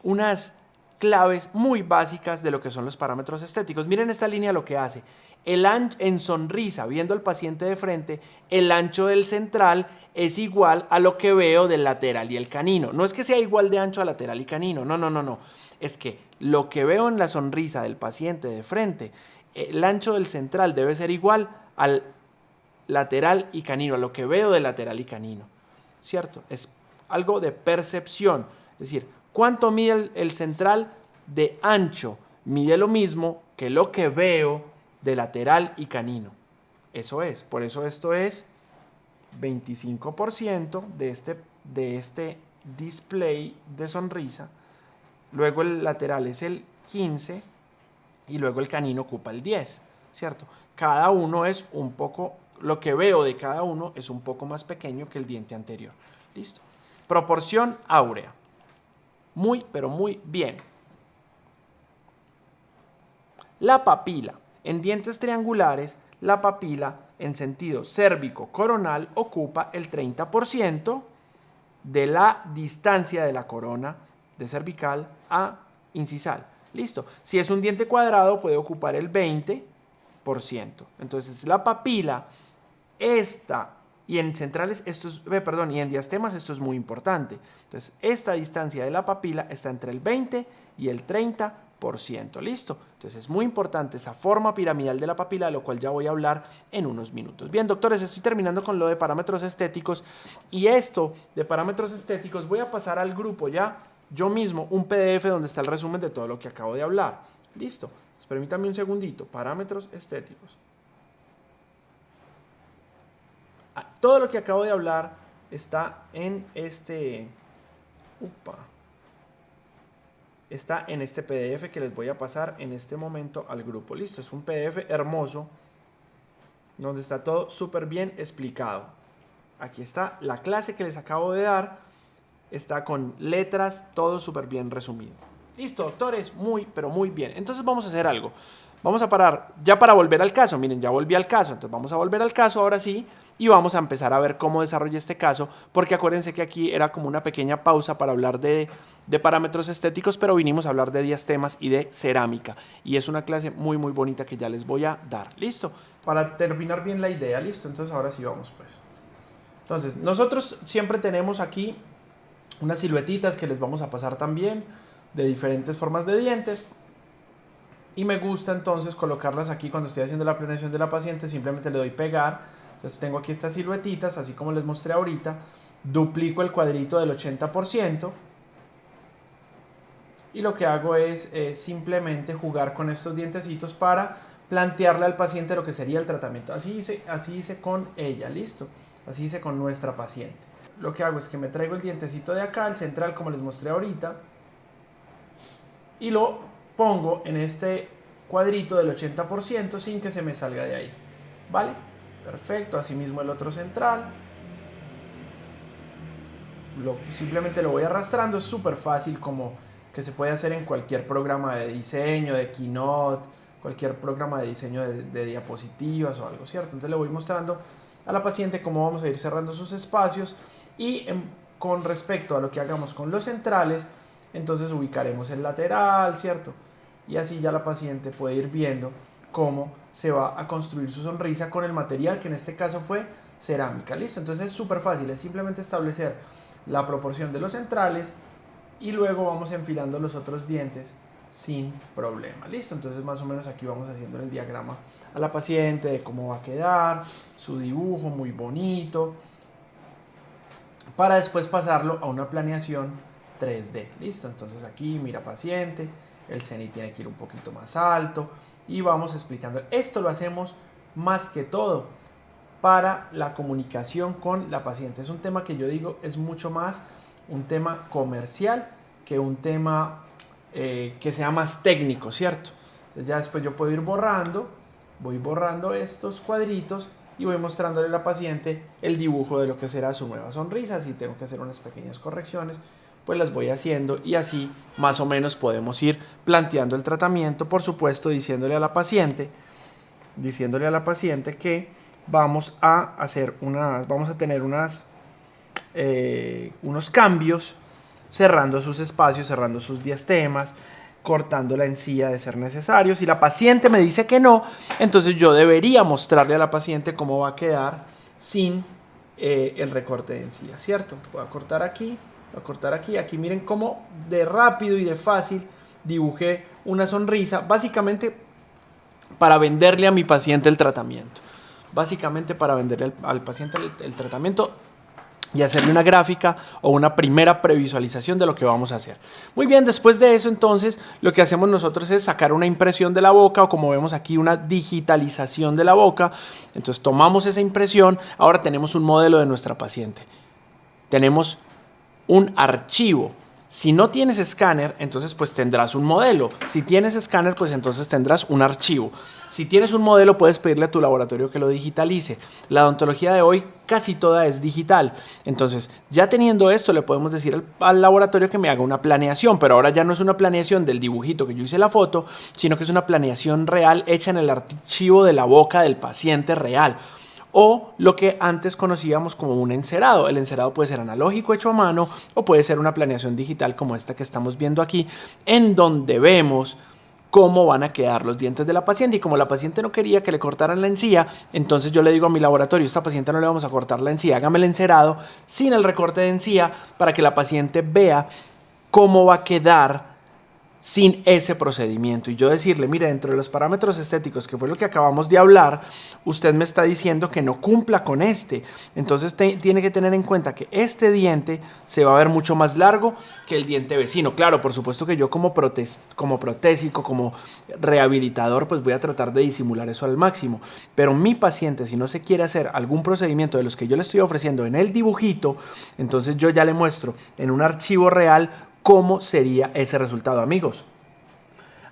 unas claves muy básicas de lo que son los parámetros estéticos. Miren esta línea lo que hace. En sonrisa, viendo al paciente de frente, el ancho del central es igual a lo que veo del lateral y el canino. No es que sea igual de ancho a lateral y canino, no. Es que lo que veo en la sonrisa del paciente de frente, el ancho del central debe ser igual al lateral y canino, a lo que veo de lateral y canino, ¿cierto? Es algo de percepción, es decir, ¿cuánto mide el central de ancho? Mide lo mismo que lo que veo de lateral y canino. Eso es, por eso esto es 25% de este display de sonrisa. Luego el lateral es el 15% y luego el canino ocupa el 10%, ¿cierto? Cada uno es un poco, lo que veo de cada uno es un poco más pequeño que el diente anterior. ¿Listo? Proporción áurea. Muy, pero muy bien. La papila. En dientes triangulares, la papila en sentido cérvico-coronal ocupa el 30% de la distancia de la corona de cervical a incisal. Listo. Si es un diente cuadrado, puede ocupar el 20%. Entonces, la papila, y en centrales, y en diastemas esto es muy importante. Entonces, esta distancia de la papila está entre el 20 y el 30%. ¿Listo? Entonces, es muy importante esa forma piramidal de la papila, de lo cual ya voy a hablar en unos minutos. Bien, doctores, estoy terminando con lo de parámetros estéticos. Y esto de parámetros estéticos, voy a pasar al grupo ya, yo mismo, un PDF donde está el resumen de todo lo que acabo de hablar. ¿Listo? Pues permítanme un segundito. Parámetros estéticos. Todo lo que acabo de hablar está en este PDF que les voy a pasar en este momento al grupo. Listo, es un PDF hermoso donde está todo súper bien explicado. Aquí está la clase que les acabo de dar, está con letras, todo súper bien resumido. Listo, doctores, muy, pero muy bien. Entonces vamos a hacer algo. Vamos a parar ya para volver al caso. Miren, ya volví al caso. Entonces vamos a volver al caso ahora sí y vamos a empezar a ver cómo desarrolla este caso, porque acuérdense que aquí era como una pequeña pausa para hablar de de parámetros estéticos, pero vinimos a hablar de diastemas y de cerámica. Y es una clase muy muy bonita que ya les voy a dar. ¿Listo? Para terminar bien la idea, ¿listo? Entonces ahora sí vamos pues. Entonces, nosotros siempre tenemos aquí unas siluetitas que les vamos a pasar también de diferentes formas de dientes. Y me gusta entonces colocarlas aquí cuando estoy haciendo la planeación de la paciente. Simplemente le doy pegar. Entonces tengo aquí estas siluetitas, así como les mostré ahorita. Duplico el cuadrito del 80%. Y lo que hago es simplemente jugar con estos dientecitos para plantearle al paciente lo que sería el tratamiento. Así hice con ella, listo. Así hice con nuestra paciente. Lo que hago es que me traigo el dientecito de acá, el central, como les mostré ahorita, y lo pongo en este cuadrito del 80% sin que se me salga de ahí. ¿Vale? Perfecto. Asimismo el otro central. Simplemente lo voy arrastrando. Es súper fácil, como que se puede hacer en cualquier programa de diseño, de Keynote, cualquier programa de diseño de diapositivas o algo, ¿cierto? Entonces le voy mostrando a la paciente cómo vamos a ir cerrando sus espacios y con respecto a lo que hagamos con los centrales, entonces ubicaremos el lateral, ¿cierto? Y así ya la paciente puede ir viendo cómo se va a construir su sonrisa con el material, que en este caso fue cerámica. ¿Listo? Entonces es súper fácil, es simplemente establecer la proporción de los centrales y luego vamos enfilando los otros dientes sin problema. ¿Listo? Entonces más o menos aquí vamos haciendo el diagrama a la paciente de cómo va a quedar, su dibujo muy bonito, para después pasarlo a una planeación 3D. ¿Listo? Entonces aquí mira paciente, el cenit tiene que ir un poquito más alto y vamos explicando. Esto lo hacemos más que todo para la comunicación con la paciente. Es un tema que yo digo es mucho más un tema comercial que un tema que sea más técnico, ¿cierto? Entonces ya después yo puedo ir voy borrando estos cuadritos y voy mostrándole a la paciente el dibujo de lo que será su nueva sonrisa. Si tengo que hacer unas pequeñas correcciones, pues las voy haciendo y así más o menos podemos ir planteando el tratamiento, por supuesto diciéndole a la paciente que vamos a tener unos cambios, cerrando sus espacios, cerrando sus diastemas, cortando la encía de ser necesario. Si la paciente me dice que no, entonces yo debería mostrarle a la paciente cómo va a quedar sin el recorte de encía, ¿cierto? Voy a cortar aquí, aquí miren cómo de rápido y de fácil dibujé una sonrisa, básicamente para venderle a mi paciente el tratamiento. Básicamente para venderle al paciente el tratamiento y hacerle una gráfica o una primera previsualización de lo que vamos a hacer. Muy bien, después de eso entonces lo que hacemos nosotros es sacar una impresión de la boca, o como vemos aquí una digitalización de la boca. Entonces tomamos esa impresión, ahora tenemos un modelo de nuestra paciente. Tenemos un archivo. Si no tienes escáner, entonces pues tendrás un modelo. Si tienes escáner, pues entonces tendrás un archivo. Si tienes un modelo, puedes pedirle a tu laboratorio que lo digitalice. La odontología de hoy casi toda es digital. Entonces, ya teniendo esto, le podemos decir al laboratorio que me haga una planeación, pero ahora ya no es una planeación del dibujito que yo hice la foto, sino que es una planeación real hecha en el archivo de la boca del paciente real. O lo que antes conocíamos como un encerado. El encerado puede ser analógico hecho a mano o puede ser una planeación digital como esta que estamos viendo aquí, en donde vemos cómo van a quedar los dientes de la paciente. Y como la paciente no quería que le cortaran la encía, entonces yo le digo a mi laboratorio: esta paciente no le vamos a cortar la encía, hágame el encerado sin el recorte de encía para que la paciente vea cómo va a quedar sin ese procedimiento. Y yo decirle: mire, dentro de los parámetros estéticos, que fue lo que acabamos de hablar, usted me está diciendo que no cumpla con este. Entonces tiene que tener en cuenta que este diente se va a ver mucho más largo que el diente vecino. Claro, por supuesto que yo como protésico, como rehabilitador, pues voy a tratar de disimular eso al máximo. Pero mi paciente, si no se quiere hacer algún procedimiento de los que yo le estoy ofreciendo en el dibujito, entonces yo ya le muestro en un archivo real cómo sería ese resultado. Amigos,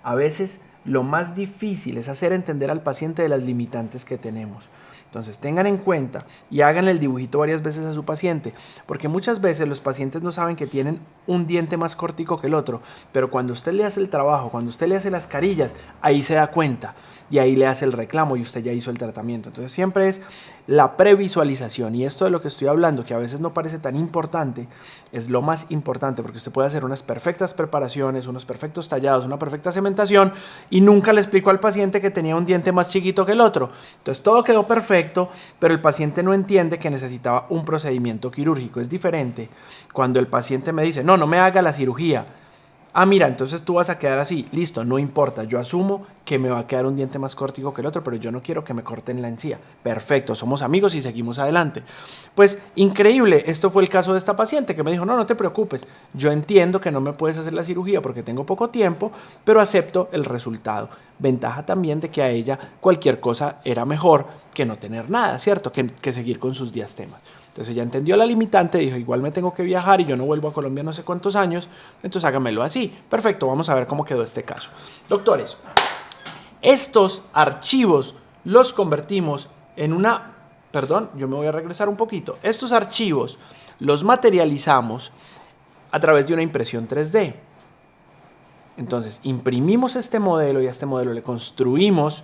a veces lo más difícil es hacer entender al paciente de las limitantes que tenemos. Entonces tengan en cuenta y hagan el dibujito varias veces a su paciente, porque muchas veces los pacientes no saben que tienen un diente más cortico que el otro, pero cuando usted le hace el trabajo, cuando usted le hace las carillas, ahí se da cuenta y ahí le hace el reclamo y usted ya hizo el tratamiento. Entonces siempre es la previsualización, y esto de lo que estoy hablando, que a veces no parece tan importante, es lo más importante, porque usted puede hacer unas perfectas preparaciones, unos perfectos tallados, una perfecta cementación y nunca le explicó al paciente que tenía un diente más chiquito que el otro. Entonces todo quedó perfecto, pero el paciente no entiende que necesitaba un procedimiento quirúrgico. Es diferente cuando el paciente me dice, no me haga la cirugía. Ah, mira, entonces tú vas a quedar así. Listo, no importa. Yo asumo que me va a quedar un diente más cortico que el otro, pero yo no quiero que me corten la encía. Perfecto, somos amigos y seguimos adelante. Pues increíble, esto fue el caso de esta paciente que me dijo, no te preocupes. Yo entiendo que no me puedes hacer la cirugía porque tengo poco tiempo, pero acepto el resultado. Ventaja también de que a ella cualquier cosa era mejor que no tener nada, ¿cierto? Que seguir con sus diastemas. Entonces ella entendió la limitante, dijo, igual me tengo que viajar y yo no vuelvo a Colombia no sé cuántos años, entonces hágamelo así. Perfecto, vamos a ver cómo quedó este caso. Doctores, estos archivos los convertimos en yo me voy a regresar un poquito. Estos archivos los materializamos a través de una impresión 3D. Entonces imprimimos este modelo y a este modelo le construimos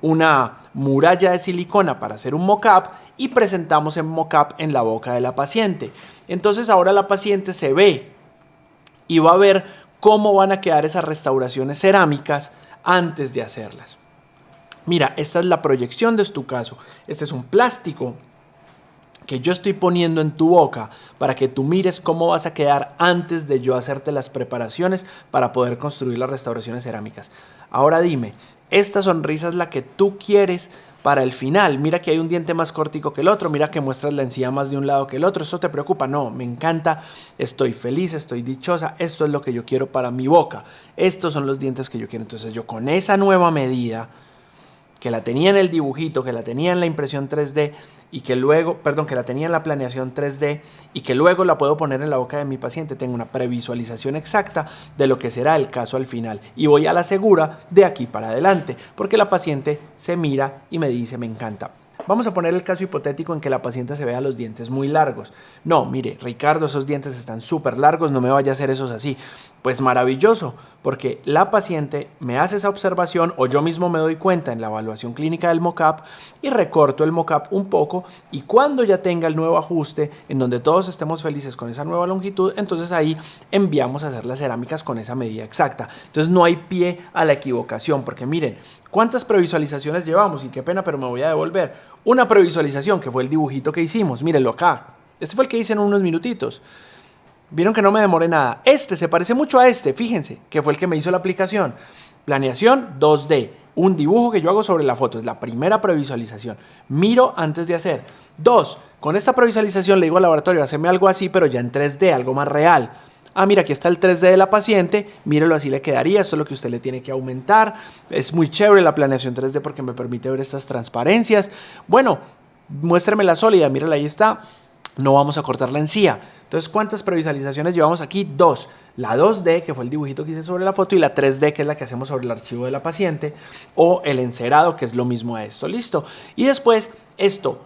una muralla de silicona para hacer un mock-up y presentamos el mock-up en la boca de la paciente. Entonces ahora la paciente se ve y va a ver cómo van a quedar esas restauraciones cerámicas antes de hacerlas. Mira, esta es la proyección de tu caso. Este es un plástico que yo estoy poniendo en tu boca para que tú mires cómo vas a quedar antes de yo hacerte las preparaciones para poder construir las restauraciones cerámicas. Ahora dime, ¿esta sonrisa es la que tú quieres para el final? Mira que hay un diente más cortico que el otro, mira que muestras la encía más de un lado que el otro, ¿eso te preocupa? No, me encanta, estoy feliz, estoy dichosa, esto es lo que yo quiero para mi boca, estos son los dientes que yo quiero. Entonces yo con esa nueva medida, que la tenía en el dibujito, que la tenía en la impresión 3D y que luego, que la tenía en la planeación 3D y que luego la puedo poner en la boca de mi paciente, tengo una previsualización exacta de lo que será el caso al final y voy a la segura de aquí para adelante, porque la paciente se mira y me dice, me encanta. Vamos a poner el caso hipotético en que la paciente se vea los dientes muy largos. No, mire, Ricardo, esos dientes están súper largos, no me vaya a hacer esos así. Pues maravilloso, porque la paciente me hace esa observación o yo mismo me doy cuenta en la evaluación clínica del mock-up y recorto el mock-up un poco, y cuando ya tenga el nuevo ajuste en donde todos estemos felices con esa nueva longitud, entonces ahí enviamos a hacer las cerámicas con esa medida exacta. Entonces no hay pie a la equivocación, porque miren, ¿cuántas previsualizaciones llevamos? Y qué pena, pero me voy a devolver. Una previsualización que fue el dibujito que hicimos, mírenlo acá. Este fue el que hice en unos minutitos. Vieron que no me demoré nada. Este se parece mucho a este, fíjense, que fue el que me hizo la aplicación. Planeación 2D, un dibujo que yo hago sobre la foto, es la primera previsualización. Miro antes de hacer. 2, con esta previsualización le digo al laboratorio, haceme algo así, pero ya en 3D, algo más real. Ah, mira, aquí está el 3D de la paciente, mírelo, así le quedaría, esto es lo que usted le tiene que aumentar. Es muy chévere la planeación 3D porque me permite ver estas transparencias. Bueno, muéstrame la sólida, mírala, ahí está. No vamos a cortar la encía. Entonces, ¿cuántas previsualizaciones llevamos aquí? 2. La 2D, que fue el dibujito que hice sobre la foto, y la 3D, que es la que hacemos sobre el archivo de la paciente, o el encerado, que es lo mismo a esto. ¿Listo? Y después, esto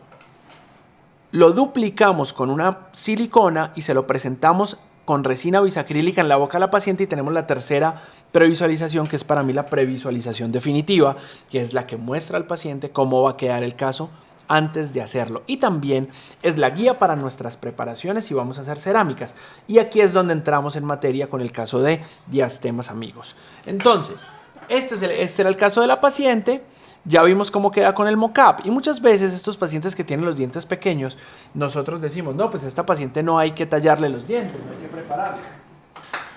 lo duplicamos con una silicona y se lo presentamos con resina bisacrílica en la boca de la paciente, y tenemos la tercera previsualización, que es para mí la previsualización definitiva, que es la que muestra al paciente cómo va a quedar el caso antes de hacerlo, y también es la guía para nuestras preparaciones si vamos a hacer cerámicas. Y aquí es donde entramos en materia con el caso de diastemas, amigos. Entonces, este era el caso de la paciente. Ya vimos cómo queda con el mock-up, y muchas veces estos pacientes que tienen los dientes pequeños, nosotros decimos, no, pues a esta paciente no hay que tallarle los dientes, no hay que prepararle,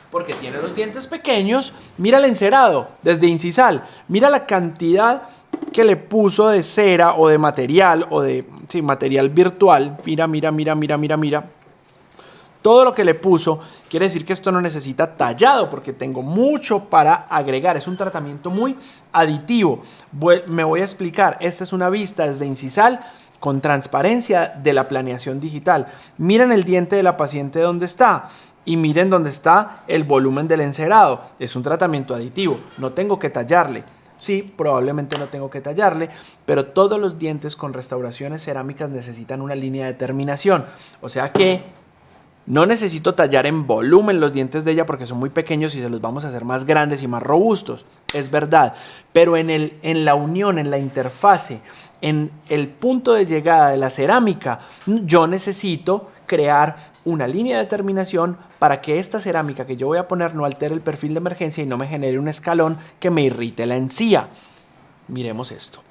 porque tiene los dientes pequeños. Mira el encerado desde incisal, mira la cantidad que le puso de cera o de material, o de material virtual. Mira. Todo lo que le puso quiere decir que esto no necesita tallado, porque tengo mucho para agregar. Es un tratamiento muy aditivo. Me voy a explicar. Esta es una vista desde incisal con transparencia de la planeación digital. Miren el diente de la paciente donde está. Y miren dónde está el volumen del encerado. Es un tratamiento aditivo. No tengo que tallarle. Sí, probablemente no tengo que tallarle, pero todos los dientes con restauraciones cerámicas necesitan una línea de terminación. O sea que no necesito tallar en volumen los dientes de ella porque son muy pequeños y se los vamos a hacer más grandes y más robustos. Es verdad, pero en la unión, en la interfase, en el punto de llegada de la cerámica, yo necesito crear una línea de terminación para que esta cerámica que yo voy a poner no altere el perfil de emergencia y no me genere un escalón que me irrite la encía. Miremos esto.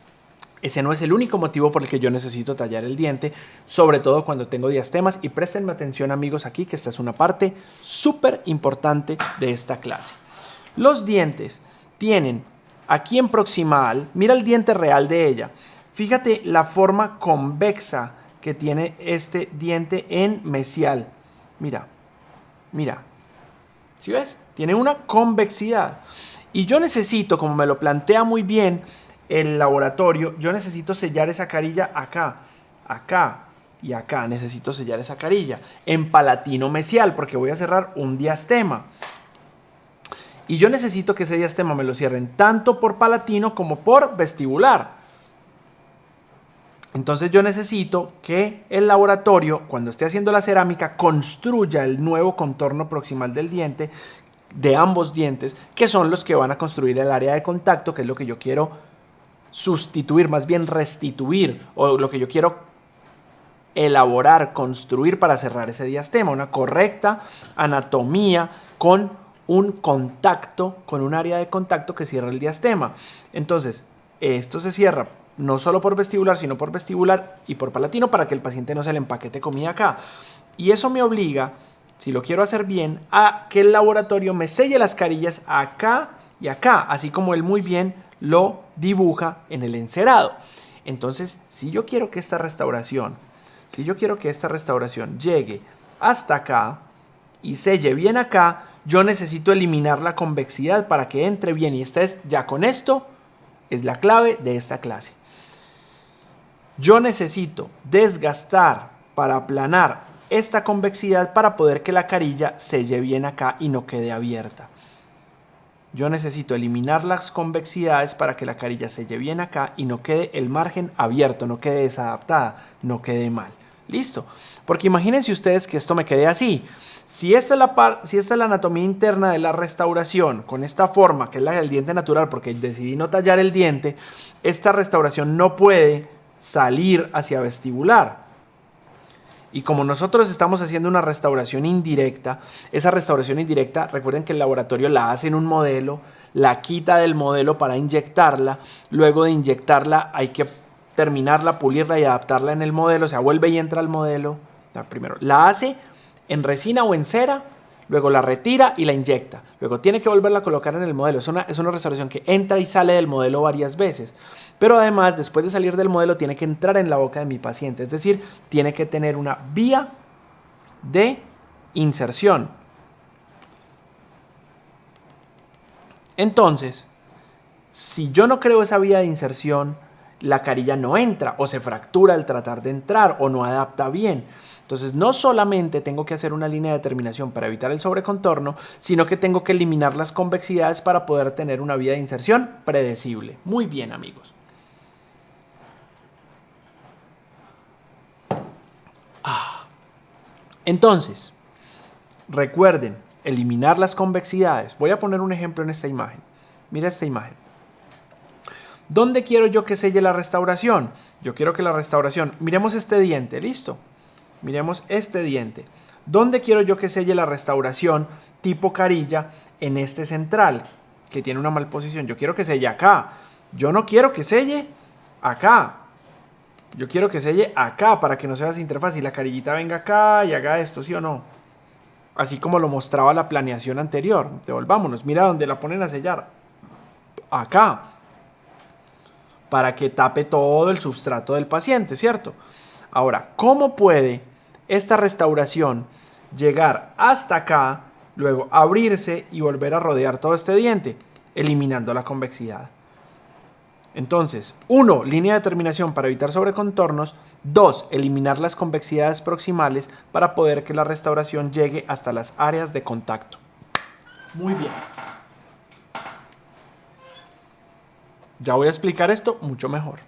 Ese no es el único motivo por el que yo necesito tallar el diente, sobre todo cuando tengo diastemas. Y préstenme atención, amigos, aquí que esta es una parte súper importante de esta clase. Los dientes tienen aquí en proximal, mira el diente real de ella. Fíjate la forma convexa que tiene este diente en mesial. Mira, mira. ¿Sí ves? Tiene una convexidad. Y yo necesito, como me lo plantea muy bien el laboratorio, yo necesito sellar esa carilla acá, acá y acá. Necesito sellar esa carilla en palatino mesial porque voy a cerrar un diastema. Y yo necesito que ese diastema me lo cierren tanto por palatino como por vestibular. Entonces yo necesito que el laboratorio, cuando esté haciendo la cerámica, construya el nuevo contorno proximal del diente, de ambos dientes, que son los que van a construir el área de contacto, que es lo que yo quiero sustituir, más bien restituir, o lo que yo quiero elaborar, construir para cerrar ese diastema. Una correcta anatomía con un contacto, con un área de contacto que cierra el diastema. Entonces, esto se cierra no solo por vestibular, sino por vestibular y por palatino para que el paciente no se le empaquete comida acá. Y eso me obliga, si lo quiero hacer bien, a que el laboratorio me selle las carillas acá y acá, así como él muy bien lo dibuja en el encerado. Entonces, si yo quiero que esta restauración llegue hasta acá y selle bien acá, yo necesito eliminar la convexidad para que entre bien. Y ya con esto es la clave de esta clase. Yo necesito desgastar para aplanar esta convexidad para poder que la carilla selle bien acá y no quede abierta. Yo necesito eliminar las convexidades para que la carilla selle bien acá y no quede el margen abierto, no quede desadaptada, no quede mal. ¿Listo? Porque imagínense ustedes que esto me quede así. Si esta es la anatomía interna de la restauración, con esta forma, que es la del diente natural, porque decidí no tallar el diente, esta restauración no puede salir hacia vestibular. Y como nosotros estamos haciendo una restauración indirecta, esa restauración indirecta, recuerden que el laboratorio la hace en un modelo, la quita del modelo para inyectarla, luego de inyectarla hay que terminarla, pulirla y adaptarla en el modelo, o sea, vuelve y entra al modelo. Primero la hace en resina o en cera, luego la retira y la inyecta. Luego tiene que volverla a colocar en el modelo. Es una restauración que entra y sale del modelo varias veces. Pero además, después de salir del modelo, tiene que entrar en la boca de mi paciente. Es decir, tiene que tener una vía de inserción. Entonces, si yo no creo esa vía de inserción, la carilla no entra o se fractura al tratar de entrar o no adapta bien. Entonces, no solamente tengo que hacer una línea de terminación para evitar el sobrecontorno, sino que tengo que eliminar las convexidades para poder tener una vía de inserción predecible. Muy bien, amigos. Entonces, recuerden, eliminar las convexidades. Voy a poner un ejemplo en esta imagen. Mira esta imagen. ¿Dónde quiero yo que selle la restauración? Yo quiero que la restauración... Miremos este diente, ¿listo? Miremos este diente. ¿Dónde quiero yo que selle la restauración tipo carilla? En este central, que tiene una malposición. Yo quiero que selle acá. Yo no quiero que selle acá. Yo quiero que selle acá para que no se vea esa interfaz y la carillita venga acá y haga esto, ¿sí o no? Así como lo mostraba la planeación anterior. Devolvámonos. Mira dónde la ponen a sellar. Acá. Para que tape todo el substrato del paciente, ¿cierto? Ahora, ¿cómo puede esta restauración llegar hasta acá, luego abrirse y volver a rodear todo este diente? Eliminando la convexidad. Entonces, 1. Línea de terminación para evitar sobrecontornos. 2. Eliminar las convexidades proximales para poder que la restauración llegue hasta las áreas de contacto. Muy bien. Ya voy a explicar esto mucho mejor.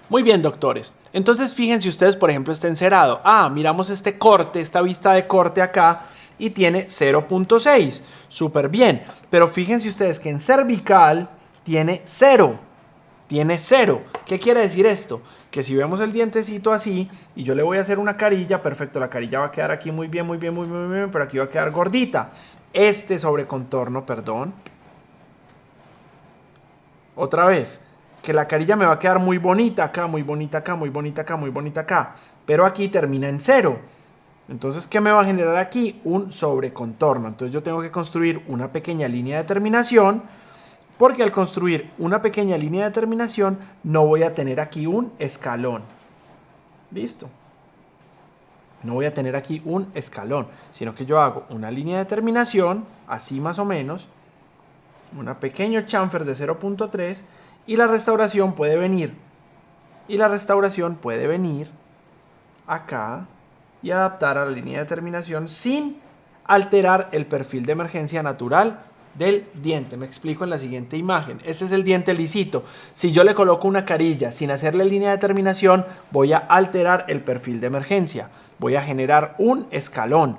Muy bien, doctores. Entonces fíjense ustedes, por ejemplo, este encerado. Miramos este corte, esta vista de corte acá y tiene 0.6. Súper bien. Pero fíjense ustedes que en cervical tiene 0. Tiene 0. ¿Qué quiere decir esto? Que si vemos el dientecito así y yo le voy a hacer una carilla, perfecto, la carilla va a quedar aquí muy bien, muy bien, muy bien, muy bien, pero aquí va a quedar gordita. Este sobrecontorno, perdón. Otra vez, que la carilla me va a quedar muy bonita acá, muy bonita acá, muy bonita acá, muy bonita acá. Pero aquí termina en 0. Entonces, ¿qué me va a generar aquí? Un sobrecontorno. Entonces yo tengo que construir una pequeña línea de terminación, porque al construir una pequeña línea de terminación no voy a tener aquí un escalón. Listo. No voy a tener aquí un escalón, sino que yo hago una línea de terminación, así más o menos, un pequeño chamfer de 0.3 y la restauración puede venir. Y la restauración puede venir acá y adaptar a la línea de terminación sin alterar el perfil de emergencia natural del diente. Me explico en la siguiente imagen. Este es el diente lisito. Si yo le coloco una carilla sin hacerle línea de terminación, voy a alterar el perfil de emergencia. Voy a generar un escalón,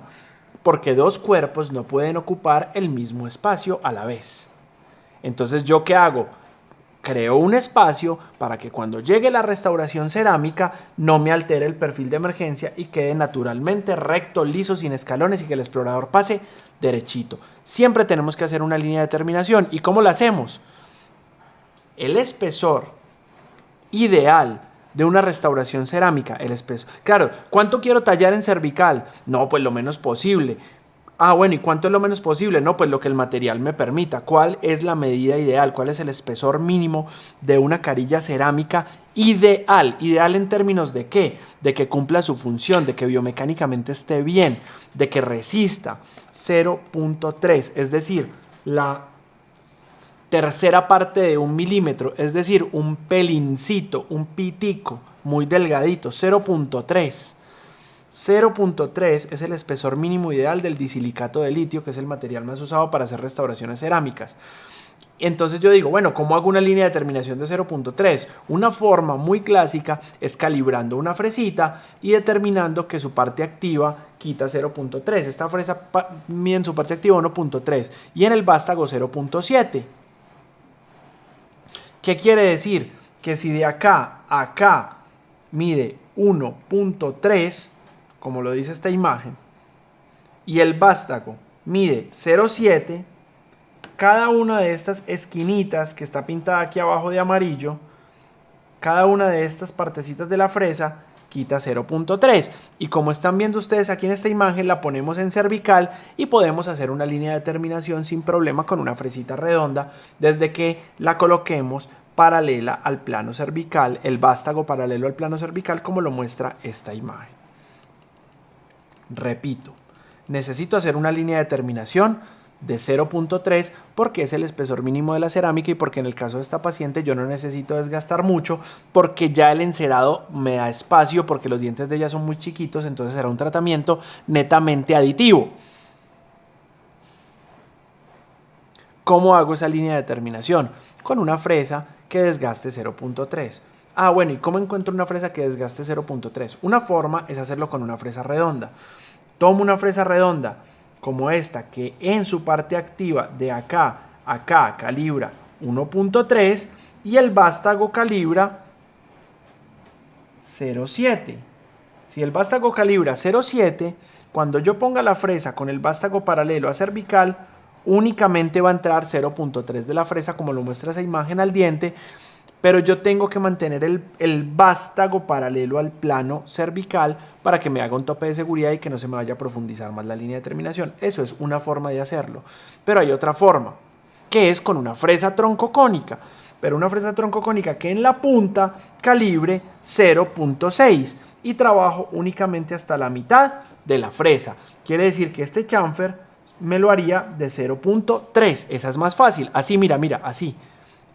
porque dos cuerpos no pueden ocupar el mismo espacio a la vez. Entonces, ¿yo qué hago? Creo un espacio para que cuando llegue la restauración cerámica no me altere el perfil de emergencia y quede naturalmente recto, liso, sin escalones y que el explorador pase derechito. Siempre tenemos que hacer una línea de terminación. ¿Y cómo la hacemos? El espesor ideal de una restauración cerámica, el espesor. Claro, ¿cuánto quiero tallar en cervical? No, pues lo menos posible. Bueno, ¿y cuánto es lo menos posible? No, pues lo que el material me permita. ¿Cuál es la medida ideal? ¿Cuál es el espesor mínimo de una carilla cerámica ideal? ¿Ideal en términos de qué? De que cumpla su función, de que biomecánicamente esté bien, de que resista. 0.3, es decir, la tercera parte de 1 milímetro, es decir, un pelincito, un pitico muy delgadito, 0.3. 0.3 es el espesor mínimo ideal del disilicato de litio, que es el material más usado para hacer restauraciones cerámicas. Entonces yo digo, bueno, ¿cómo hago una línea de terminación de 0.3? Una forma muy clásica es calibrando una fresita y determinando que su parte activa quita 0.3. Esta fresa mide en su parte activa 1.3 y en el vástago 0.7. ¿Qué quiere decir? Que si de acá a acá mide 1.3, como lo dice esta imagen, y el vástago mide 0.7, cada una de estas esquinitas que está pintada aquí abajo de amarillo, cada una de estas partecitas de la fresa quita 0.3. Y como están viendo ustedes aquí en esta imagen, la ponemos en cervical y podemos hacer una línea de terminación sin problema con una fresita redonda desde que la coloquemos paralela al plano cervical, el vástago paralelo al plano cervical, como lo muestra esta imagen. Repito, necesito hacer una línea de terminación de 0.3 porque es el espesor mínimo de la cerámica y porque en el caso de esta paciente yo no necesito desgastar mucho porque ya el encerado me da espacio porque los dientes de ella son muy chiquitos, entonces será un tratamiento netamente aditivo. ¿Cómo hago esa línea de terminación? Con una fresa que desgaste 0.3. Bueno, ¿y cómo encuentro una fresa que desgaste 0.3? Una forma es hacerlo con una fresa redonda. Tomo una fresa redonda como esta que en su parte activa de acá a acá calibra 1.3 y el vástago calibra 0.7. Si el vástago calibra 0.7, cuando yo ponga la fresa con el vástago paralelo a cervical, únicamente va a entrar 0.3 de la fresa, como lo muestra esa imagen, al diente, pero yo tengo que mantener el vástago paralelo al plano cervical para que me haga un tope de seguridad y que no se me vaya a profundizar más la línea de terminación. Eso es una forma de hacerlo. Pero hay otra forma, que es con una fresa troncocónica, pero una fresa troncocónica que en la punta calibre 0.6 y trabajo únicamente hasta la mitad de la fresa. Quiere decir que este chamfer me lo haría de 0.3. Esa es más fácil. Así, mira, así.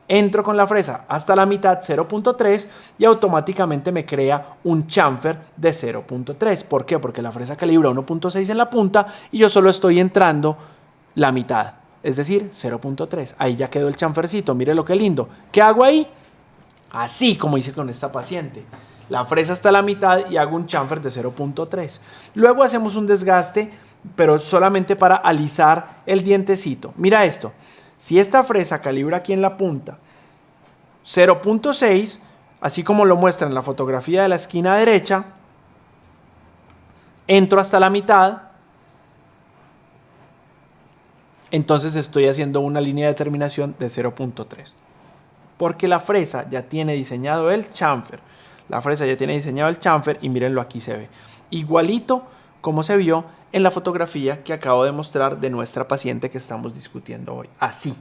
Entro con la fresa hasta la mitad, 0.3, y automáticamente me crea un chamfer de 0.3. ¿Por qué? Porque la fresa calibra 1.6 en la punta y yo solo estoy entrando la mitad. es decir, 0.3. Ahí ya quedó el chanfercito, mire lo que lindo. ¿Qué hago ahí? Así como hice con esta paciente. La fresa hasta la mitad y hago un chamfer de 0.3. Luego hacemos un desgaste, pero solamente para alisar el dientecito. Mira esto. Si esta fresa calibra aquí en la punta 0.6, así como lo muestra en la fotografía de la esquina derecha, entro hasta la mitad, entonces estoy haciendo una línea de terminación de 0.3. Porque la fresa ya tiene diseñado el chamfer. La fresa ya tiene diseñado el chamfer y mírenlo, aquí se ve. Igualito como se vio en la fotografía que acabo de mostrar de nuestra paciente que estamos discutiendo hoy. Así.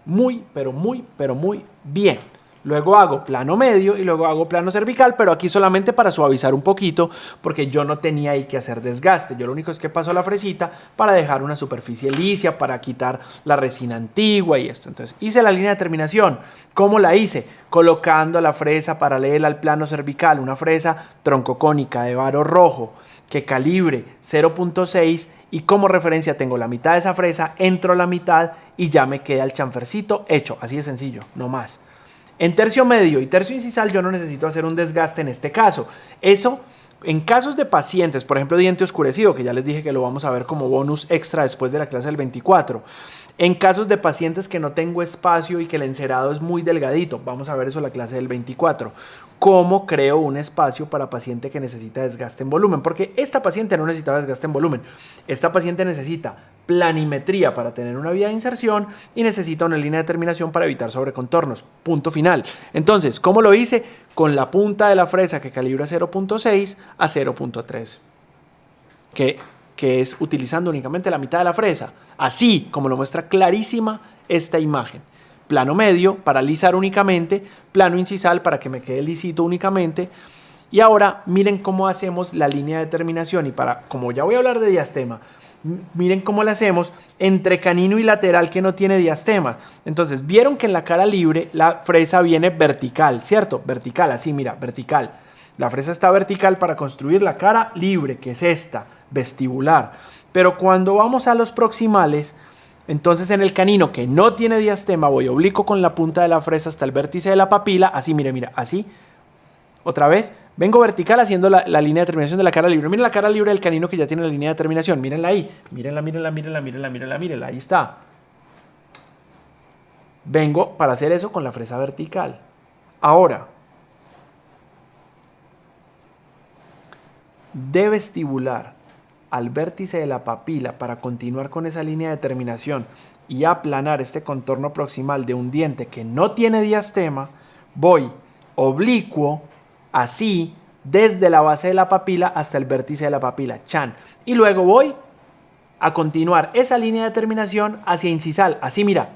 Muy, pero muy bien. Luego hago plano medio y luego hago plano cervical, pero aquí solamente para suavizar un poquito, porque yo no tenía ahí que hacer desgaste. Yo lo único es que paso la fresita para dejar una superficie lisa, para quitar la resina antigua y esto. Entonces hice la línea de terminación. ¿Cómo la hice? Colocando la fresa paralela al plano cervical, una fresa troncocónica de varo rojo que calibre 0.6 y como referencia tengo la mitad de esa fresa, entro a la mitad y ya me queda el chanfercito hecho. Así de sencillo, no más. En tercio medio y tercio incisal yo no necesito hacer un desgaste en este caso. Eso en casos de pacientes, por ejemplo diente oscurecido, que ya les dije que lo vamos a ver como bonus extra después de la clase del 24. En casos de pacientes que no tengo espacio y que el encerado es muy delgadito, vamos a ver eso en la clase del 24. ¿Cómo creo un espacio para paciente que necesita desgaste en volumen? Porque esta paciente no necesita desgaste en volumen. Esta paciente necesita planimetría para tener una vía de inserción y necesita una línea de terminación para evitar sobrecontornos. Punto final. Entonces, ¿cómo lo hice? Con la punta de la fresa que calibra 0.6 a 0.3. Que es utilizando únicamente la mitad de la fresa. Así como lo muestra clarísima esta imagen. Plano medio para alisar únicamente, plano incisal para que me quede lisito únicamente. Y ahora miren cómo hacemos la línea de terminación y como ya voy a hablar de diastema, miren cómo la hacemos entre canino y lateral que no tiene diastema. Entonces vieron que en la cara libre la fresa viene vertical, ¿cierto? Vertical, así mira, vertical. La fresa está vertical para construir la cara libre, que es esta, vestibular. Pero cuando vamos a los proximales, entonces en el canino que no tiene diastema voy oblicuo con la punta de la fresa hasta el vértice de la papila, así, mira, así. Otra vez, vengo vertical haciendo la línea de terminación de la cara libre. Miren la cara libre del canino que ya tiene la línea de terminación, mírenla ahí, mírenla, ahí está. Vengo para hacer eso con la fresa vertical. Ahora, de vestibular al vértice de la papila para continuar con esa línea de terminación y aplanar este contorno proximal de un diente que no tiene diastema, voy oblicuo, así, desde la base de la papila hasta el vértice de la papila, chan. Y luego voy a continuar esa línea de terminación hacia incisal, así mira.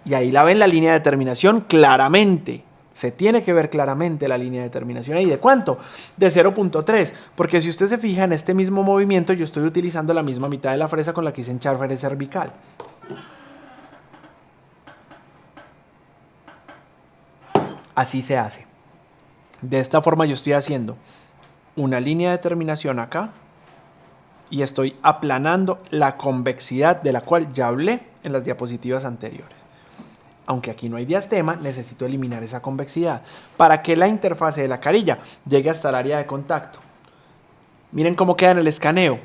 Y ahí la ven la línea de terminación claramente. Se tiene que ver claramente la línea de terminación ahí. ¿De cuánto? De 0.3. Porque si usted se fija en este mismo movimiento, yo estoy utilizando la misma mitad de la fresa con la que hice en chamfer cervical. Así se hace. De esta forma yo estoy haciendo una línea de terminación acá y estoy aplanando la convexidad de la cual ya hablé en las diapositivas anteriores. Aunque aquí no hay diastema, necesito eliminar esa convexidad para que la interfase de la carilla llegue hasta el área de contacto. Miren cómo queda en el escaneo.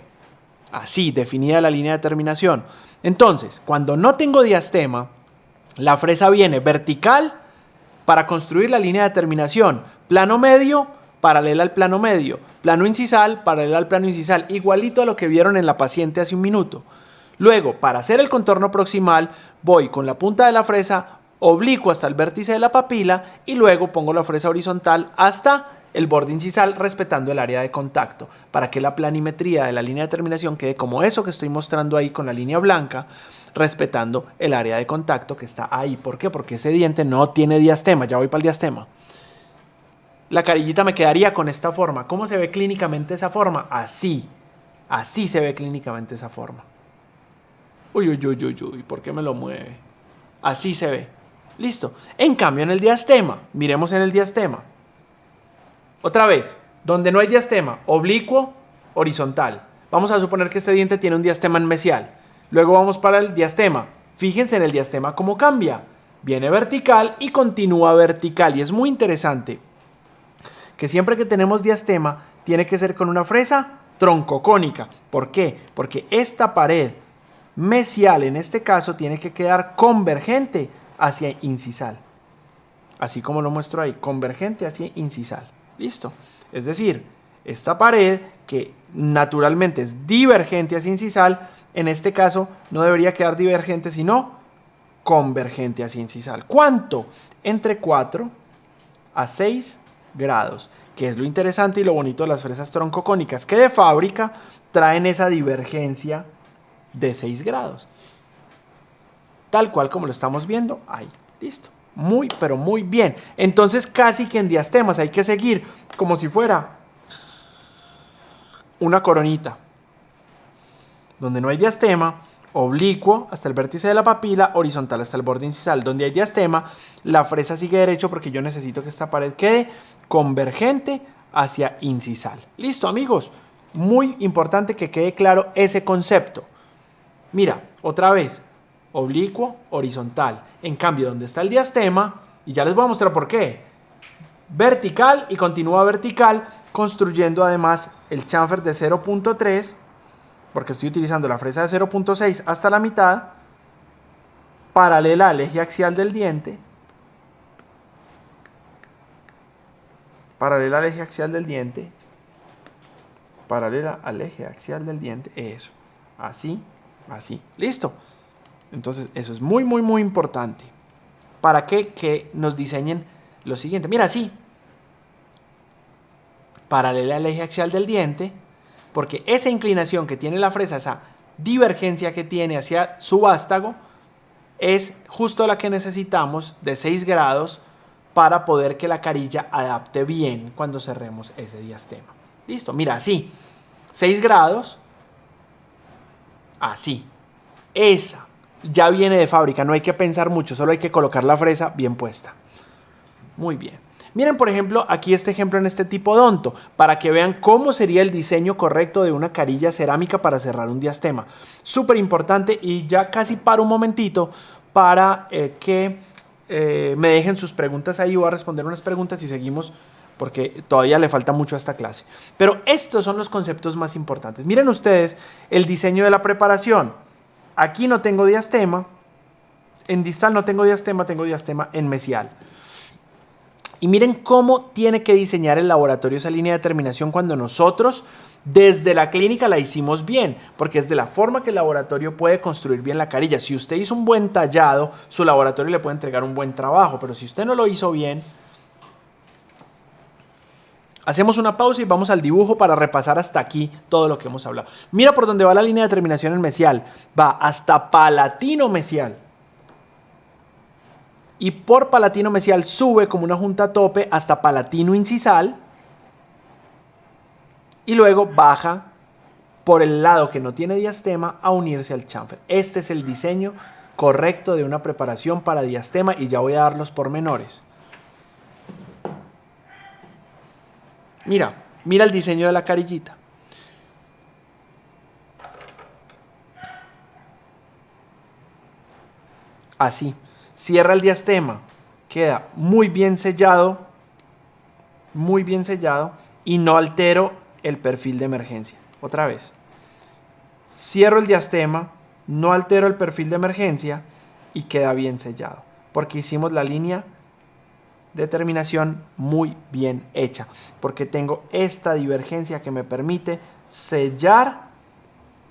Así, definida la línea de terminación. Entonces, cuando no tengo diastema, la fresa viene vertical para construir la línea de terminación. Plano medio, paralela al plano medio. Plano incisal, paralela al plano incisal. Igualito a lo que vieron en la paciente hace un minuto. Luego, para hacer el contorno proximal, voy con la punta de la fresa oblicuo hasta el vértice de la papila y luego pongo la fresa horizontal hasta el borde incisal respetando el área de contacto para que la planimetría de la línea de terminación quede como eso que estoy mostrando ahí con la línea blanca, respetando el área de contacto que está ahí. ¿Por qué? Porque ese diente no tiene diastema. Ya voy para el diastema. La carillita me quedaría con esta forma. ¿Cómo se ve clínicamente esa forma? Así. Así se ve clínicamente esa forma. Uy, ¿por qué me lo mueve? Así se ve. Listo. En cambio, en el diastema, miremos en el diastema. Otra vez, donde no hay diastema, oblicuo, horizontal. Vamos a suponer que este diente tiene un diastema en mesial. Luego vamos para el diastema. Fíjense en el diastema cómo cambia. Viene vertical y continúa vertical. Y es muy interesante que siempre que tenemos diastema tiene que ser con una fresa troncocónica. ¿Por qué? Porque esta pared mesial en este caso tiene que quedar convergente hacia incisal. Así como lo muestro ahí, convergente hacia incisal. ¿Listo? Es decir, esta pared que naturalmente es divergente hacia incisal, en este caso no debería quedar divergente sino convergente hacia incisal. ¿Cuánto? Entre 4 a 6 grados, que es lo interesante y lo bonito de las fresas troncocónicas, que de fábrica traen esa divergencia de 6 grados. Tal cual como lo estamos viendo ahí. Listo. Muy, pero muy bien. Entonces casi que en diastemas hay que seguir como si fuera una coronita. Donde no hay diastema, oblicuo hasta el vértice de la papila, horizontal hasta el borde incisal. Donde hay diastema, la fresa sigue derecho porque yo necesito que esta pared quede convergente hacia incisal. Listo, amigos. Muy importante que quede claro ese concepto. Mira, otra vez, oblicuo, horizontal. En cambio, donde está el diastema, y ya les voy a mostrar por qué, vertical y continúa vertical, construyendo además el chamfer de 0.3, porque estoy utilizando la fresa de 0.6 hasta la mitad, paralela al eje axial del diente, paralela al eje axial del diente, paralela al eje axial del diente, eso, así, así, listo. Entonces eso es muy, muy, muy importante. ¿Para qué? Que nos diseñen lo siguiente. Mira, así, paralela al eje axial del diente, porque esa inclinación que tiene la fresa, esa divergencia que tiene hacia su vástago, es justo la que necesitamos de 6 grados para poder que la carilla adapte bien cuando cerremos ese diastema. Listo, mira, así, 6 grados, así, esa ya viene de fábrica, no hay que pensar mucho, solo hay que colocar la fresa bien puesta. Muy bien. Miren, por ejemplo, aquí este ejemplo en este tipo odonto, para que vean cómo sería el diseño correcto de una carilla cerámica para cerrar un diastema. Súper importante, y ya casi paro un momentito para que me dejen sus preguntas ahí. Voy a responder unas preguntas y seguimos porque todavía le falta mucho a esta clase. Pero estos son los conceptos más importantes. Miren ustedes el diseño de la preparación. Aquí no tengo diastema, en distal no tengo diastema en mesial. Y miren cómo tiene que diseñar el laboratorio esa línea de terminación cuando nosotros desde la clínica la hicimos bien, porque es de la forma que el laboratorio puede construir bien la carilla. Si usted hizo un buen tallado, su laboratorio le puede entregar un buen trabajo, pero si usted no lo hizo bien, hacemos una pausa y vamos al dibujo para repasar hasta aquí todo lo que hemos hablado. Mira por dónde va la línea de terminación en mesial, va hasta palatino mesial. Y por palatino mesial sube como una junta tope hasta palatino incisal y luego baja por el lado que no tiene diastema a unirse al chamfer. Este es el diseño correcto de una preparación para diastema y ya voy a dar los pormenores. Mira el diseño de la carillita. Así. Cierra el diastema, queda muy bien sellado y no altero el perfil de emergencia. Otra vez, cierro el diastema, no altero el perfil de emergencia y queda bien sellado, porque hicimos la línea de terminación muy bien hecha, porque tengo esta divergencia que me permite sellar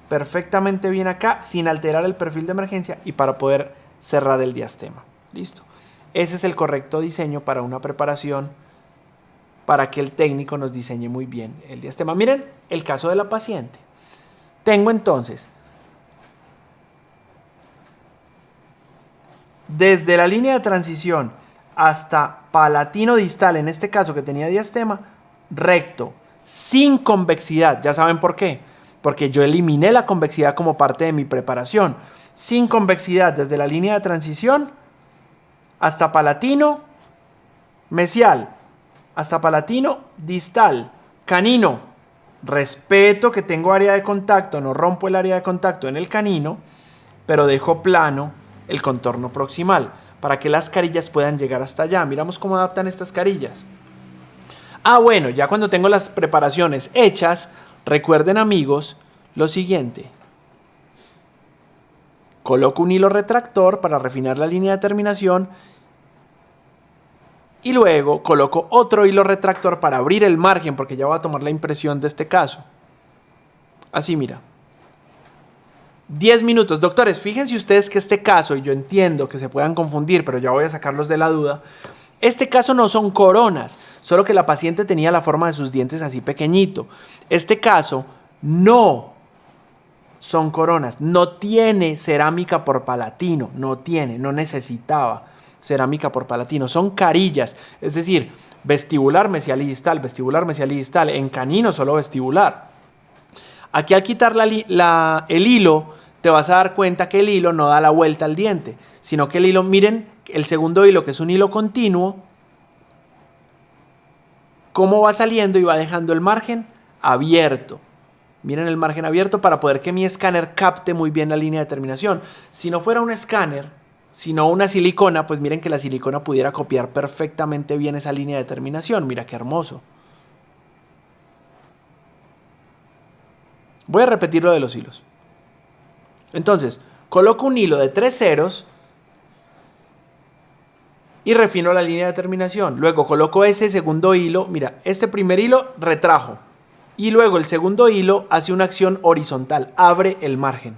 perfectamente bien acá sin alterar el perfil de emergencia y para poder cerrar el diastema. Listo. Ese es el correcto diseño para una preparación para que el técnico nos diseñe muy bien el diastema. Miren el caso de la paciente. Tengo entonces desde la línea de transición hasta palatino distal, en este caso que tenía diastema, recto, sin convexidad. Ya saben por qué. Porque yo eliminé la convexidad como parte de mi preparación. Sin convexidad desde la línea de transición hasta palatino mesial, hasta palatino distal, canino. Respeto que tengo área de contacto, no rompo el área de contacto en el canino. pero dejo plano el contorno proximal para que las carillas puedan llegar hasta allá. Miramos cómo adaptan estas carillas. Bueno, ya cuando tengo las preparaciones hechas, recuerden, amigos, lo siguiente. Coloco un hilo retractor para refinar la línea de terminación y luego coloco otro hilo retractor para abrir el margen, porque ya voy a tomar la impresión de este caso. Así, mira. 10 minutos. Doctores, fíjense ustedes que este caso, y yo entiendo que se puedan confundir, pero ya voy a sacarlos de la duda. Este caso no son coronas, solo que la paciente tenía la forma de sus dientes así pequeñito. Este caso no son coronas, no tiene cerámica por palatino, no necesitaba cerámica por palatino, son carillas, es decir, vestibular, mesial y distal, en canino solo vestibular. Aquí al quitar el hilo, te vas a dar cuenta que el hilo no da la vuelta al diente, sino que el hilo, miren, el segundo hilo, que es un hilo continuo, cómo va saliendo y va dejando el margen abierto. Miren el margen abierto para poder que mi escáner capte muy bien la línea de terminación. Si no fuera un escáner, sino una silicona, pues miren que la silicona pudiera copiar perfectamente bien esa línea de terminación. Mira qué hermoso. Voy a repetir lo de los hilos. Entonces, coloco un hilo de 3 ceros y refino la línea de terminación. Luego coloco ese segundo hilo. Mira, este primer hilo retrajo. Y luego el segundo hilo hace una acción horizontal. Abre el margen.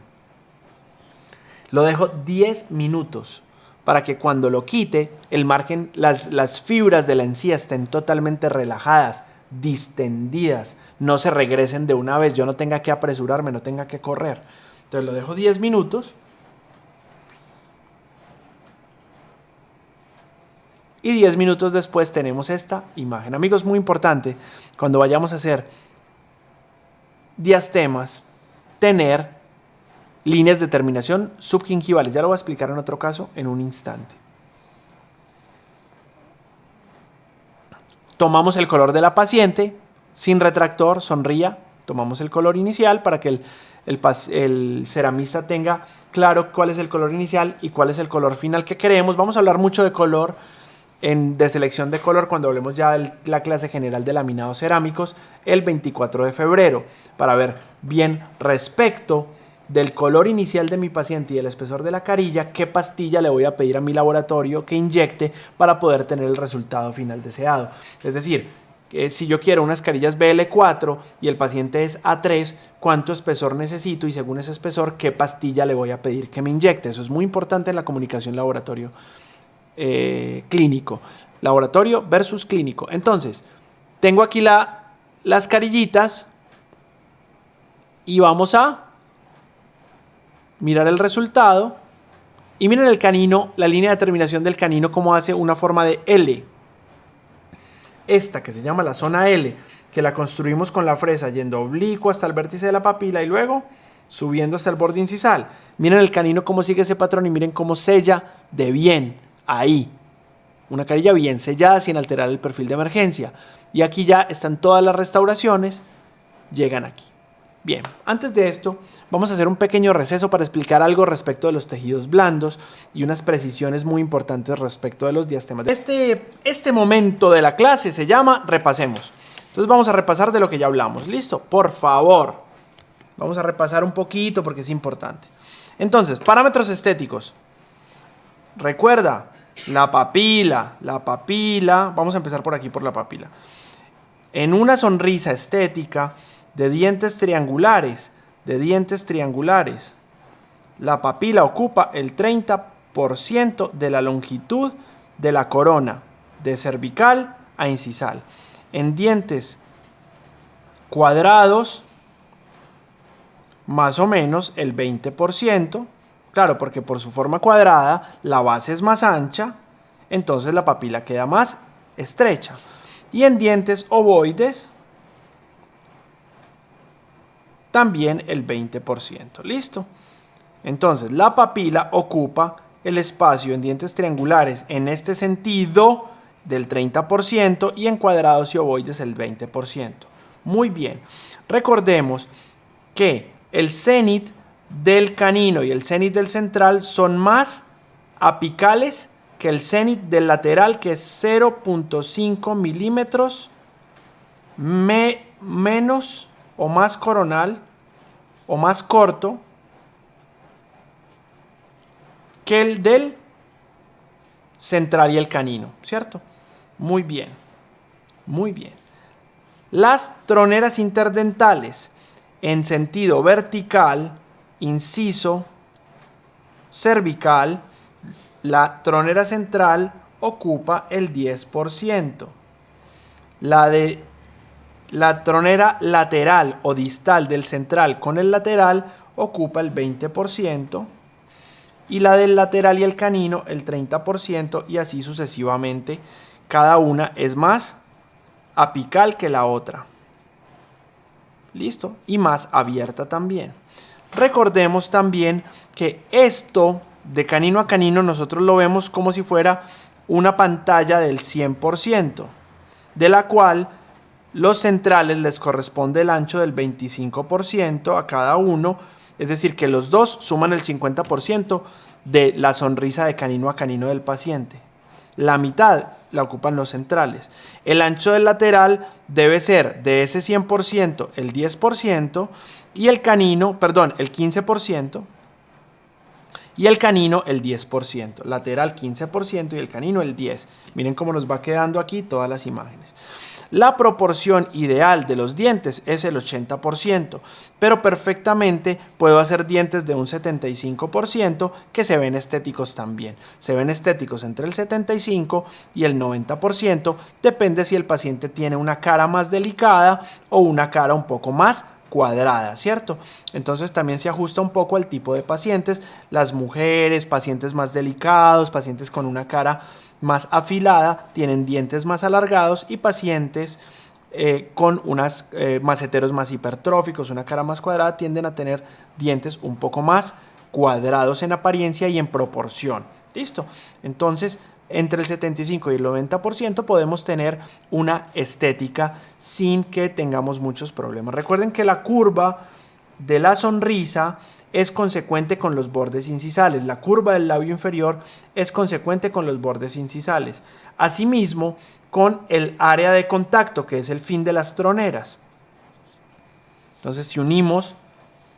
Lo dejo 10 minutos para que cuando lo quite, el margen, las fibras de la encía estén totalmente relajadas, distendidas. No se regresen de una vez. Yo no tenga que apresurarme, no tenga que correr. Entonces lo dejo 10 minutos. Y 10 minutos después tenemos esta imagen. Amigos, muy importante, cuando vayamos a hacer diastemas, tener líneas de terminación subgingivales. Ya lo voy a explicar en otro caso en un instante. Tomamos el color de la paciente, sin retractor, sonría. Tomamos el color inicial para que el ceramista tenga claro cuál es el color inicial y cuál es el color final que queremos. Vamos a hablar mucho de color, de selección de color, cuando hablemos ya de la clase general de laminados cerámicos el 24 de febrero, para ver bien respecto del color inicial de mi paciente y el espesor de la carilla, qué pastilla le voy a pedir a mi laboratorio que inyecte para poder tener el resultado final deseado. Es decir, que si yo quiero unas carillas BL4 y el paciente es A3, ¿cuánto espesor necesito? Y según ese espesor, ¿qué pastilla le voy a pedir que me inyecte? Eso es muy importante en la comunicación laboratorio clínico. Laboratorio versus clínico. Entonces, tengo aquí las carillitas y vamos a mirar el resultado. Y miren el canino, la línea de terminación del canino, cómo hace una forma de L. Esta que se llama la zona L, que la construimos con la fresa yendo oblicuo hasta el vértice de la papila y luego subiendo hasta el borde incisal. Miren el canino cómo sigue ese patrón y miren cómo sella de bien. Ahí, una carilla bien sellada sin alterar el perfil de emergencia. Y aquí ya están todas las restauraciones, llegan aquí. Bien, antes de esto vamos a hacer un pequeño receso para explicar algo respecto de los tejidos blandos y unas precisiones muy importantes respecto de los diastemas. Este momento de la clase se llama repasemos. Entonces vamos a repasar de lo que ya hablamos. ¿Listo? Por favor. Vamos a repasar un poquito porque es importante. Entonces, parámetros estéticos. Recuerda, la papila, vamos a empezar por aquí, por la papila. En una sonrisa estética de dientes triangulares, la papila ocupa el 30% de la longitud de la corona, de cervical a incisal. En dientes cuadrados, más o menos el 20%. Claro, porque por su forma cuadrada, la base es más ancha, entonces la papila queda más estrecha. Y en dientes ovoides, también el 20%. ¿Listo? Entonces, la papila ocupa el espacio en dientes triangulares en este sentido del 30% y en cuadrados y ovoides el 20%. Muy bien. Recordemos que el cenit del canino y el cénit del central son más apicales que el cénit del lateral, que es 0.5 milímetros menos o más coronal o más corto que el del central y el canino, ¿cierto? Muy bien, muy bien. Las troneras interdentales en sentido vertical, inciso cervical, la tronera central ocupa el 10%. La tronera lateral o distal del central con el lateral ocupa el 20%. Y la del lateral y el canino el 30%, y así sucesivamente. Cada una es más apical que la otra. ¿Listo? Y más abierta también. Recordemos también que esto de canino a canino nosotros lo vemos como si fuera una pantalla del 100%, de la cual los centrales les corresponde el ancho del 25% a cada uno, es decir, que los dos suman el 50% de la sonrisa de canino a canino del paciente. La mitad la ocupan los centrales. El ancho del lateral debe ser de ese 100% el 10% y el canino, perdón, el 15%, y el canino el 10%. Lateral 15% y el canino el 10%. Miren cómo nos va quedando aquí todas las imágenes. La proporción ideal de los dientes es el 80%, pero perfectamente puedo hacer dientes de un 75% que se ven estéticos también. Se ven estéticos entre el 75% y el 90%, depende si el paciente tiene una cara más delicada o una cara un poco más cuadrada, ¿cierto? Entonces también se ajusta un poco al tipo de pacientes, las mujeres, pacientes más delicados, pacientes con una cara más afilada, tienen dientes más alargados, y pacientes con unos maceteros más hipertróficos, una cara más cuadrada, tienden a tener dientes un poco más cuadrados en apariencia y en proporción. ¿Listo? Entonces, entre el 75 y el 90% podemos tener una estética sin que tengamos muchos problemas. Recuerden que la curva de la sonrisa es consecuente con los bordes incisales. La curva del labio inferior es consecuente con los bordes incisales. Asimismo, con el área de contacto, que es el fin de las troneras. Entonces, si unimos,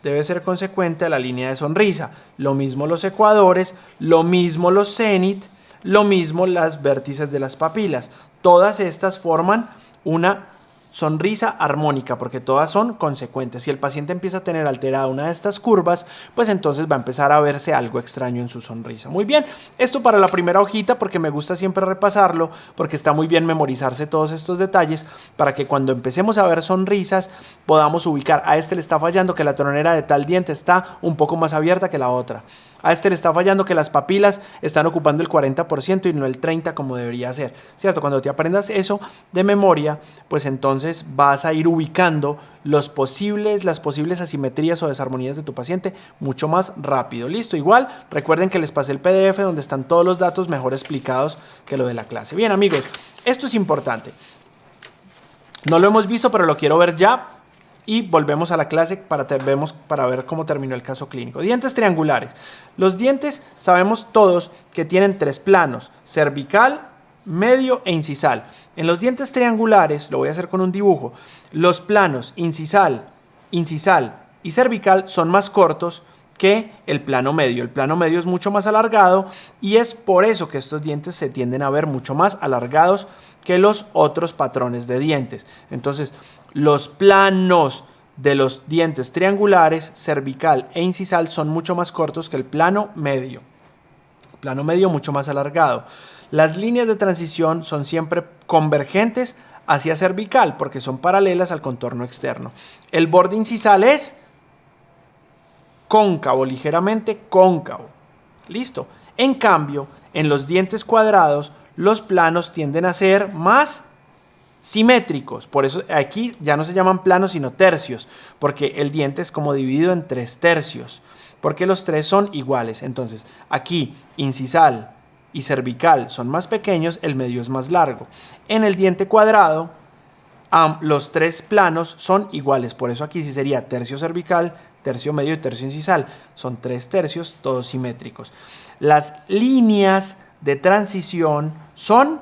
debe ser consecuente a la línea de sonrisa. Lo mismo los ecuadores, lo mismo los cenit, lo mismo las vértices de las papilas. Todas estas forman una sonrisa armónica, porque todas son consecuentes. Si el paciente empieza a tener alterada una de estas curvas, pues entonces va a empezar a verse algo extraño en su sonrisa. Muy bien, esto para la primera hojita, porque me gusta siempre repasarlo, porque está muy bien memorizarse todos estos detalles, para que cuando empecemos a ver sonrisas podamos ubicar: a este le está fallando que la tronera de tal diente está un poco más abierta que la otra, a este le está fallando que las papilas están ocupando el 40% y no el 30% como debería ser, ¿cierto? Cuando te aprendas eso de memoria, pues entonces vas a ir ubicando las posibles asimetrías o desarmonías de tu paciente mucho más rápido. Listo, igual recuerden que les pasé el PDF donde están todos los datos mejor explicados que lo de la clase. Bien, amigos, esto es importante. No lo hemos visto, pero lo quiero ver ya. Y volvemos a la clase para ver cómo terminó el caso clínico. Dientes triangulares. Los dientes sabemos todos que tienen tres planos: cervical, medio e incisal. En los dientes triangulares, lo voy a hacer con un dibujo, los planos incisal y cervical son más cortos que el plano medio. El plano medio es mucho más alargado, y es por eso que estos dientes se tienden a ver mucho más alargados que los otros patrones de dientes. Entonces, los planos de los dientes triangulares, cervical e incisal, son mucho más cortos que el plano medio. Plano medio mucho más alargado. Las líneas de transición son siempre convergentes hacia cervical, porque son paralelas al contorno externo. El borde incisal es cóncavo, ligeramente cóncavo. Listo. En cambio, en los dientes cuadrados, los planos tienden a ser más simétricos. Por eso aquí ya no se llaman planos sino tercios, porque el diente es como dividido en 3 tercios, porque los 3 son iguales. Entonces aquí incisal y cervical son más pequeños, el medio es más largo. En el diente cuadrado los 3 planos son iguales, por eso aquí sí sería tercio cervical, tercio medio y tercio incisal. Son 3 tercios, todos simétricos. Las líneas de transición son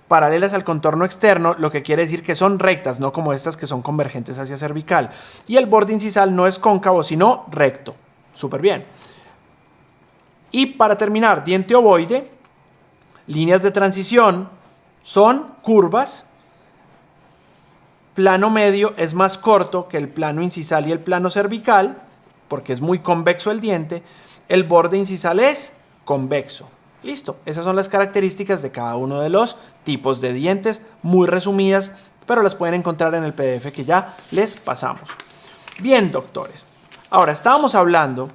paralelas al contorno externo, lo que quiere decir que son rectas, no como estas que son convergentes hacia cervical. Y el borde incisal no es cóncavo, sino recto. Súper bien. Y para terminar, diente ovoide, líneas de transición son curvas. Plano medio es más corto que el plano incisal y el plano cervical, porque es muy convexo el diente. El borde incisal es convexo. Listo, esas son las características de cada uno de los tipos de dientes, muy resumidas, pero las pueden encontrar en el PDF que ya les pasamos. Bien, doctores, ahora estábamos hablando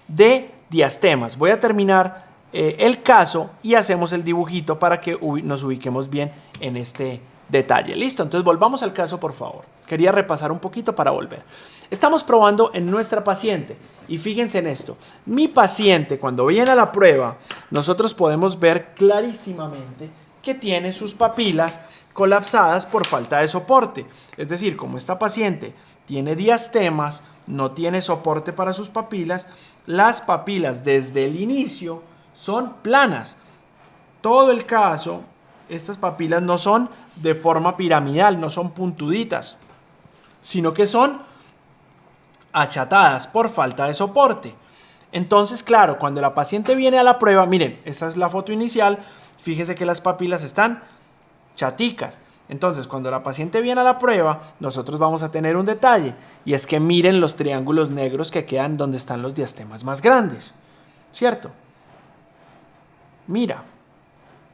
de diastemas. Voy a terminar el caso y hacemos el dibujito para que nos ubiquemos bien en este detalle. Listo, entonces volvamos al caso, por favor. Quería repasar un poquito para volver. Estamos probando en nuestra paciente y fíjense en esto. Mi paciente, cuando viene a la prueba, nosotros podemos ver clarísimamente que tiene sus papilas colapsadas por falta de soporte. Es decir, como esta paciente tiene diastemas, no tiene soporte para sus papilas, las papilas desde el inicio son planas. Todo el caso, estas papilas no son de forma piramidal, no son puntuditas, sino que son achatadas por falta de soporte. Entonces, claro, cuando la paciente viene a la prueba, miren, esta es la foto inicial, fíjese que las papilas están chaticas. Entonces, cuando la paciente viene a la prueba, nosotros vamos a tener un detalle, y es que miren los triángulos negros que quedan donde están los diastemas más grandes, ¿cierto? Mira.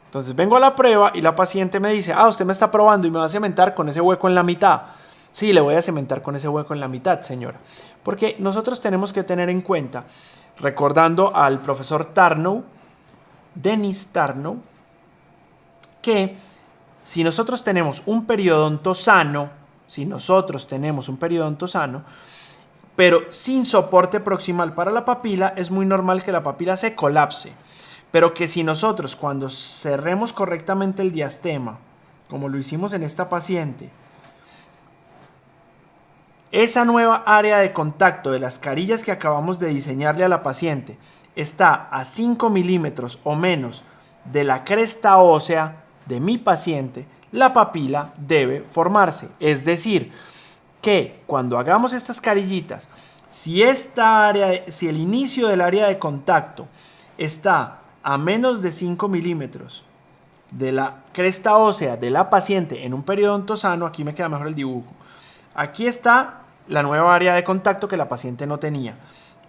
Entonces vengo a la prueba y la paciente me dice, usted me está probando y me va a cementar con ese hueco en la mitad. Sí, le voy a cementar con ese hueco en la mitad, señora. Porque nosotros tenemos que tener en cuenta, recordando al profesor Tarnow, Dennis Tarnow, que si nosotros tenemos un periodonto sano, pero sin soporte proximal para la papila, es muy normal que la papila se colapse. Pero que si nosotros, cuando cerremos correctamente el diastema, como lo hicimos en esta paciente, esa nueva área de contacto de las carillas que acabamos de diseñarle a la paciente está a 5 milímetros o menos de la cresta ósea de mi paciente, la papila debe formarse. Es decir, que cuando hagamos estas carillitas, si el inicio del área de contacto está a menos de 5 milímetros de la cresta ósea de la paciente en un periodonto sano, aquí me queda mejor el dibujo. Aquí está la nueva área de contacto que la paciente no tenía.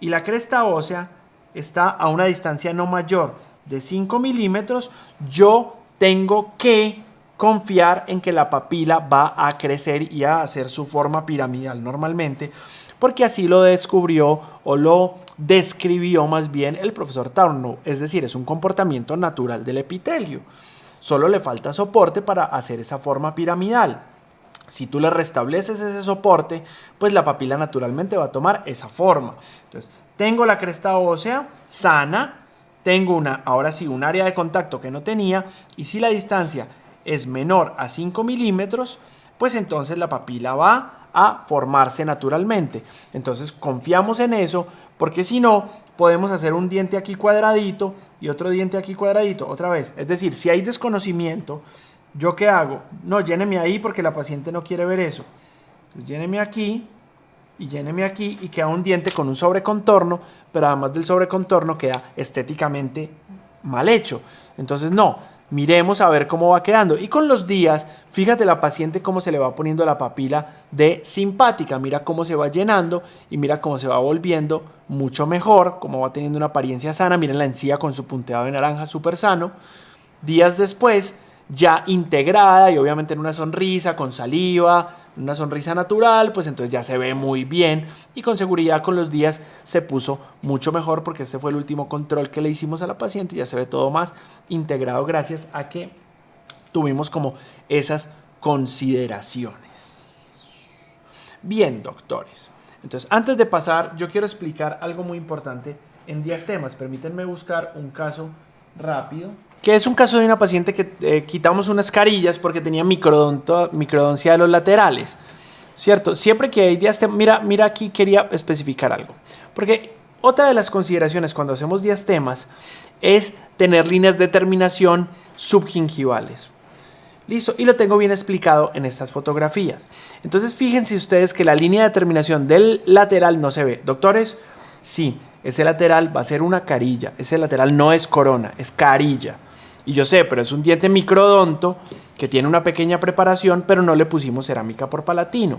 Y la cresta ósea está a una distancia no mayor de 5 milímetros. Yo tengo que confiar en que la papila va a crecer y a hacer su forma piramidal normalmente, porque así lo descubrió o lo describió más bien el profesor Tarnow. Es decir, es un comportamiento natural del epitelio. Solo le falta soporte para hacer esa forma piramidal. Si tú le restableces ese soporte, pues la papila naturalmente va a tomar esa forma. Entonces, tengo la cresta ósea sana, tengo ahora sí un área de contacto que no tenía, y si la distancia es menor a 5 milímetros, pues entonces la papila va a formarse naturalmente. Entonces confiamos en eso, porque si no, podemos hacer un diente aquí cuadradito y otro diente aquí cuadradito otra vez. Es decir, si hay desconocimiento, ¿yo qué hago? No, lléneme ahí porque la paciente no quiere ver eso. Entonces lléneme aquí y queda un diente con un sobrecontorno, pero además del sobrecontorno queda estéticamente mal hecho. Entonces no, miremos a ver cómo va quedando. Y con los días, fíjate la paciente cómo se le va poniendo la papila de simpática. Mira cómo se va llenando y mira cómo se va volviendo mucho mejor, cómo va teniendo una apariencia sana. Miren la encía con su punteado de naranja súper sano. Días después, ya integrada y obviamente en una sonrisa con saliva, una sonrisa natural, pues entonces ya se ve muy bien y con seguridad con los días se puso mucho mejor, porque este fue el último control que le hicimos a la paciente y ya se ve todo más integrado gracias a que tuvimos como esas consideraciones. Bien, doctores. Entonces, antes de pasar, yo quiero explicar algo muy importante en diastemas. Permítanme buscar un caso rápido, que es un caso de una paciente que quitamos unas carillas porque tenía microdoncia de los laterales. ¿cierto? Siempre que hay diastema, mira aquí quería especificar algo, porque otra de las consideraciones cuando hacemos diastemas es tener líneas de terminación subgingivales. Listo, y lo tengo bien explicado en estas fotografías. Entonces fíjense ustedes que la línea de terminación del lateral no se ve. Doctores, sí, ese lateral va a ser una carilla. Ese lateral no es corona, es carilla. Y yo sé, pero es un diente microdonto que tiene una pequeña preparación, pero no le pusimos cerámica por palatino.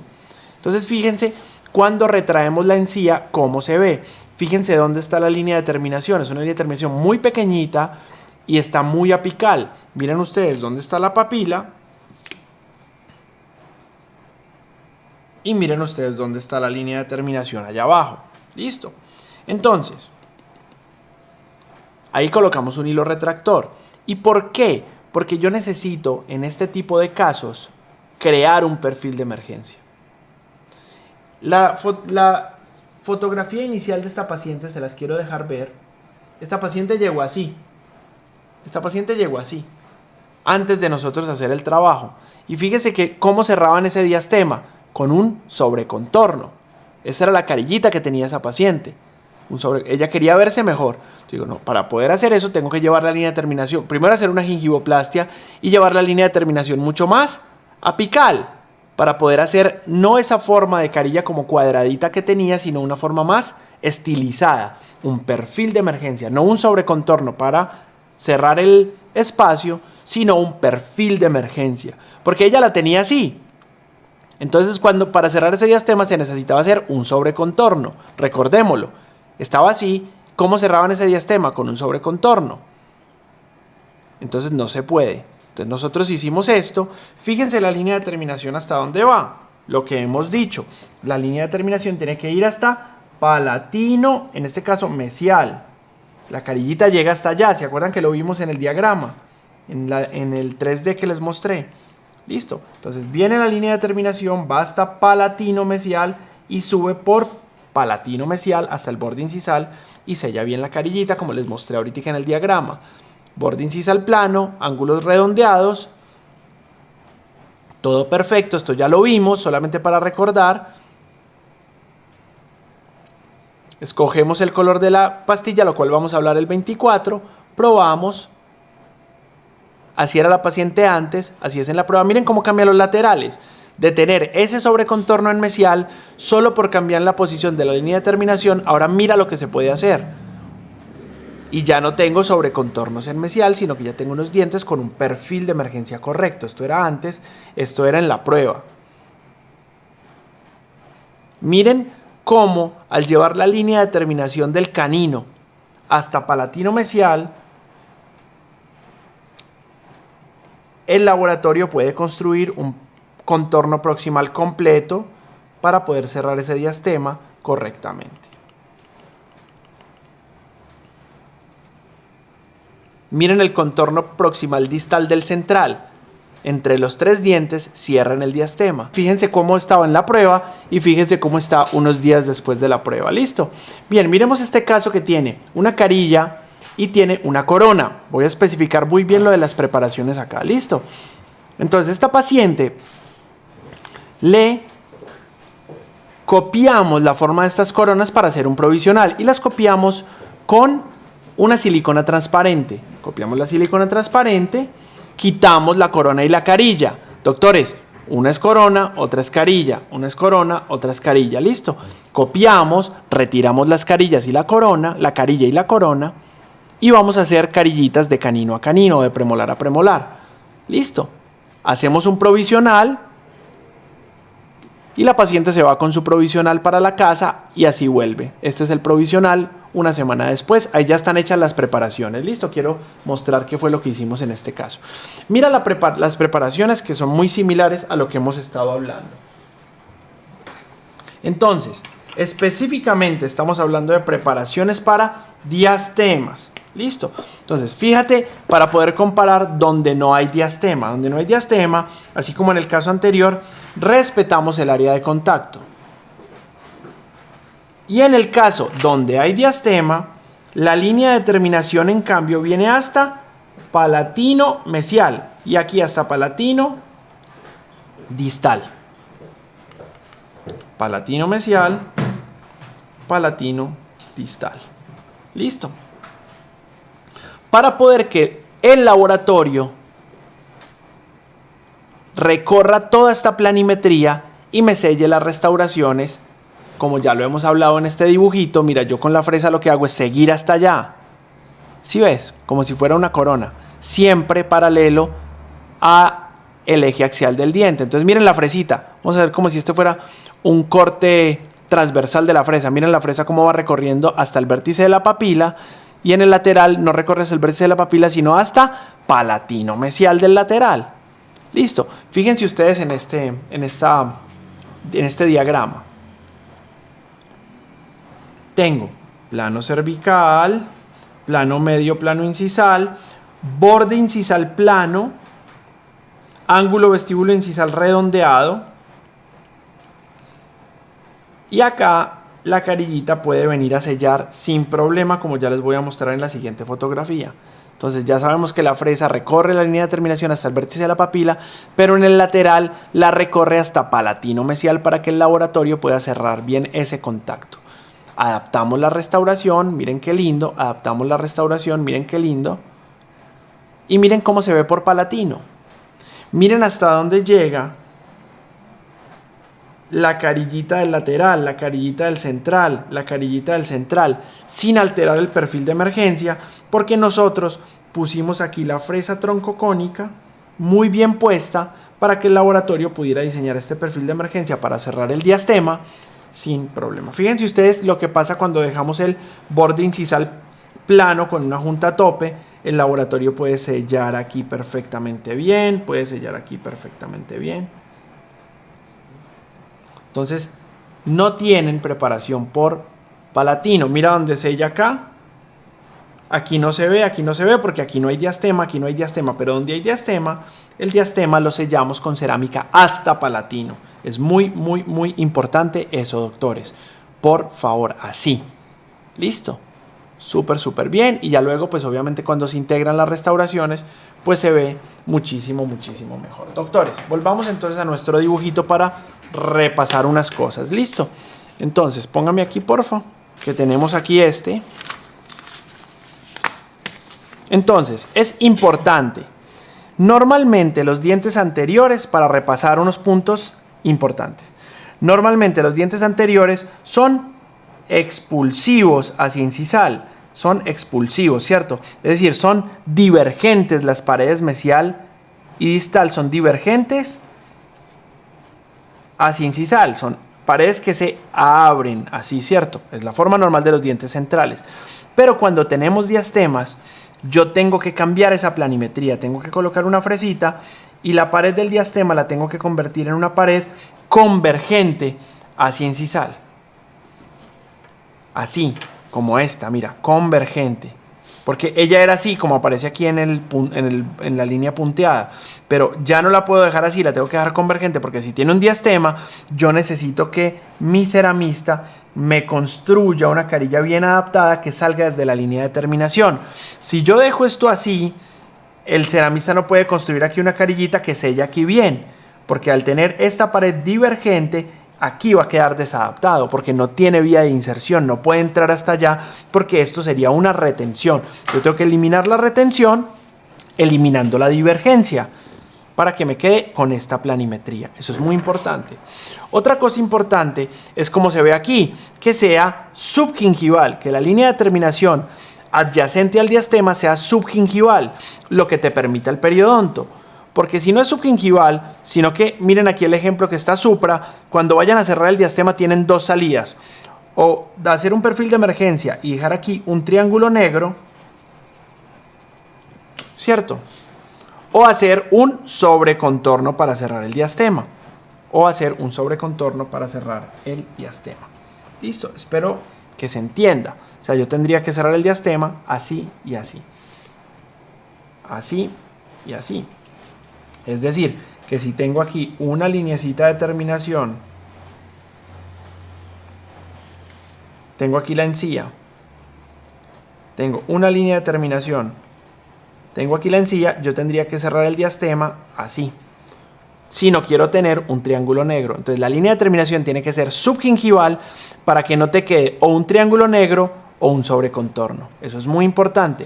Entonces fíjense, cuando retraemos la encía, cómo se ve. Fíjense dónde está la línea de terminación. Es una línea de terminación muy pequeñita y está muy apical. Miren ustedes dónde está la papila. Y miren ustedes dónde está la línea de terminación allá abajo. Listo. Entonces, ahí colocamos un hilo retractor. ¿Y por qué? Porque yo necesito, en este tipo de casos, crear un perfil de emergencia. La fotografía inicial de esta paciente se las quiero dejar ver. Esta paciente llegó así. Antes de nosotros hacer el trabajo. Y fíjese que cómo cerraban ese diastema, con un sobrecontorno. Esa era la carillita que tenía esa paciente. Ella quería verse mejor. Digo, no, para poder hacer eso tengo que llevar la línea de terminación. Primero hacer una gingivoplastia y llevar la línea de terminación mucho más apical. Para poder hacer no esa forma de carilla como cuadradita que tenía, sino una forma más estilizada. Un perfil de emergencia, no un sobrecontorno para cerrar el espacio, sino un perfil de emergencia. Porque ella la tenía así. Entonces, para cerrar ese diastema se necesitaba hacer un sobrecontorno. Recordémoslo. Estaba así. ¿Cómo cerraban ese diastema? Con un sobrecontorno. Entonces no se puede. Entonces nosotros hicimos esto. Fíjense la línea de terminación hasta dónde va. Lo que hemos dicho. La línea de terminación tiene que ir hasta palatino, en este caso mesial. La carillita llega hasta allá. ¿Se acuerdan que lo vimos en el diagrama? En el 3D que les mostré. Listo. Entonces viene la línea de terminación, va hasta palatino mesial y sube por palatino mesial hasta el borde incisal y sella bien la carillita como les mostré ahorita en el diagrama. Borde incisal plano, ángulos redondeados, todo perfecto. Esto ya lo vimos, solamente para recordar. Escogemos el color de la pastilla, lo cual vamos a hablar el 24. Probamos. Así era la paciente antes, así es en la prueba. Miren cómo cambian los laterales. De tener ese sobrecontorno en mesial, solo por cambiar la posición de la línea de terminación, ahora mira lo que se puede hacer. Y ya no tengo sobrecontornos en mesial, sino que ya tengo unos dientes con un perfil de emergencia correcto. Esto era antes, esto era en la prueba. Miren cómo al llevar la línea de terminación del canino hasta palatino mesial, el laboratorio puede construir un contorno proximal completo para poder cerrar ese diastema correctamente. Miren el contorno proximal distal del central. Entre los tres dientes cierran el diastema. Fíjense cómo estaba en la prueba y fíjense cómo está unos días después de la prueba. ¿Listo? Bien, miremos este caso que tiene una carilla y tiene una corona. Voy a especificar muy bien lo de las preparaciones acá. ¿Listo? Entonces, esta paciente le copiamos la forma de estas coronas para hacer un provisional y las copiamos con una silicona transparente. Copiamos la silicona transparente, quitamos la corona y la carilla. Doctores, una es corona, otra es carilla, una es corona, otra es carilla. ¿Listo? Copiamos, retiramos las carillas y la corona, la carilla y la corona, y vamos a hacer carillitas de canino a canino, de premolar a premolar. ¿Listo? Hacemos un provisional y la paciente se va con su provisional para la casa y así vuelve. Este es el provisional una semana después. Ahí ya están hechas las preparaciones. ¿Listo? Quiero mostrar qué fue lo que hicimos en este caso. Mira las preparaciones que son muy similares a lo que hemos estado hablando. Entonces, específicamente estamos hablando de preparaciones para diastemas. ¿Listo? Entonces, fíjate para poder comparar donde no hay diastema. Donde no hay diastema, así como en el caso anterior, respetamos el área de contacto. Y en el caso donde hay diastema, la línea de terminación en cambio viene hasta palatino mesial y aquí hasta palatino distal. palatino mesial, palatino distal. Listo. Para poder que el laboratorio recorra toda esta planimetría y me selle las restauraciones, como ya lo hemos hablado en este dibujito, mira, yo con la fresa lo que hago es seguir hasta allá. ¿Sí ves? Como si fuera una corona, siempre paralelo a el eje axial del diente. Entonces miren la fresita, vamos a ver como si este fuera un corte transversal de la fresa. Miren la fresa cómo va recorriendo hasta el vértice de la papila, y en el lateral no recorre hasta el vértice de la papila, sino hasta palatino mesial del lateral. Listo. Fíjense ustedes en este diagrama. Tengo plano cervical, plano medio, plano incisal, borde incisal plano, ángulo vestíbulo incisal redondeado, y acá la carillita puede venir a sellar sin problema, como ya les voy a mostrar en la siguiente fotografía. Entonces ya sabemos que la fresa recorre la línea de terminación hasta el vértice de la papila, pero en el lateral la recorre hasta palatino mesial para que el laboratorio pueda cerrar bien ese contacto. Adaptamos la restauración, miren qué lindo, adaptamos la restauración, miren qué lindo, y miren cómo se ve por palatino. Miren hasta dónde llega la carillita del lateral, la carillita del central, la carillita del central, sin alterar el perfil de emergencia, porque nosotros pusimos aquí la fresa troncocónica muy bien puesta para que el laboratorio pudiera diseñar este perfil de emergencia para cerrar el diastema sin problema. Fíjense ustedes lo que pasa cuando dejamos el borde incisal plano con una junta a tope. El laboratorio puede sellar aquí perfectamente bien, puede sellar aquí perfectamente bien. Entonces, no tienen preparación por palatino. Mira dónde sella acá. Aquí no se ve porque aquí no hay diastema, aquí no hay diastema. Pero donde hay diastema, el diastema lo sellamos con cerámica hasta palatino. Es muy, muy, muy importante eso, doctores. Por favor, así. Listo. Súper, súper bien. Y ya luego, pues obviamente cuando se integran las restauraciones, pues se ve muchísimo, muchísimo mejor. Doctores, volvamos entonces a nuestro dibujito para repasar unas cosas. Listo. Entonces, póngame aquí, porfa, que tenemos aquí este. Entonces, es importante. Normalmente los dientes anteriores, para repasar unos puntos importantes, normalmente los dientes anteriores son expulsivos hacia incisal. Son expulsivos, ¿cierto? Es decir, son divergentes. Las paredes mesial y distal son divergentes hacia incisal. Son paredes que se abren así, ¿cierto? Es la forma normal de los dientes centrales. Pero cuando tenemos diastemas, yo tengo que cambiar esa planimetría. Tengo que colocar una fresita y la pared del diastema la tengo que convertir en una pared convergente hacia incisal. Así, como esta, mira, convergente. Porque ella era así, como aparece aquí en la línea punteada. Pero ya no la puedo dejar así, la tengo que dejar convergente, porque si tiene un diastema, yo necesito que mi ceramista me construya una carilla bien adaptada que salga desde la línea de terminación. Si yo dejo esto así, el ceramista no puede construir aquí una carillita que selle aquí bien, porque al tener esta pared divergente, aquí va a quedar desadaptado porque no tiene vía de inserción, no puede entrar hasta allá porque esto sería una retención. Yo tengo que eliminar la retención eliminando la divergencia para que me quede con esta planimetría. Eso es muy importante. Otra cosa importante es como se ve aquí, que sea subgingival, que la línea de terminación adyacente al diastema sea subgingival, lo que te permita el periodonto. Porque si no es subgingival, sino que, miren aquí el ejemplo que está supra, cuando vayan a cerrar el diastema tienen dos salidas. O de hacer un perfil de emergencia y dejar aquí un triángulo negro, ¿cierto? O hacer un sobrecontorno para cerrar el diastema. Listo, espero que se entienda. O sea, yo tendría que cerrar el diastema así y así. Así y así. Es decir, que si tengo aquí una lineecita de terminación, tengo aquí la encía, tengo una línea de terminación, tengo aquí la encía, yo tendría que cerrar el diastema así. si no quiero tener un triángulo negro. Entonces la línea de terminación tiene que ser subgingival para que no te quede o un triángulo negro o un sobrecontorno. Eso es muy importante.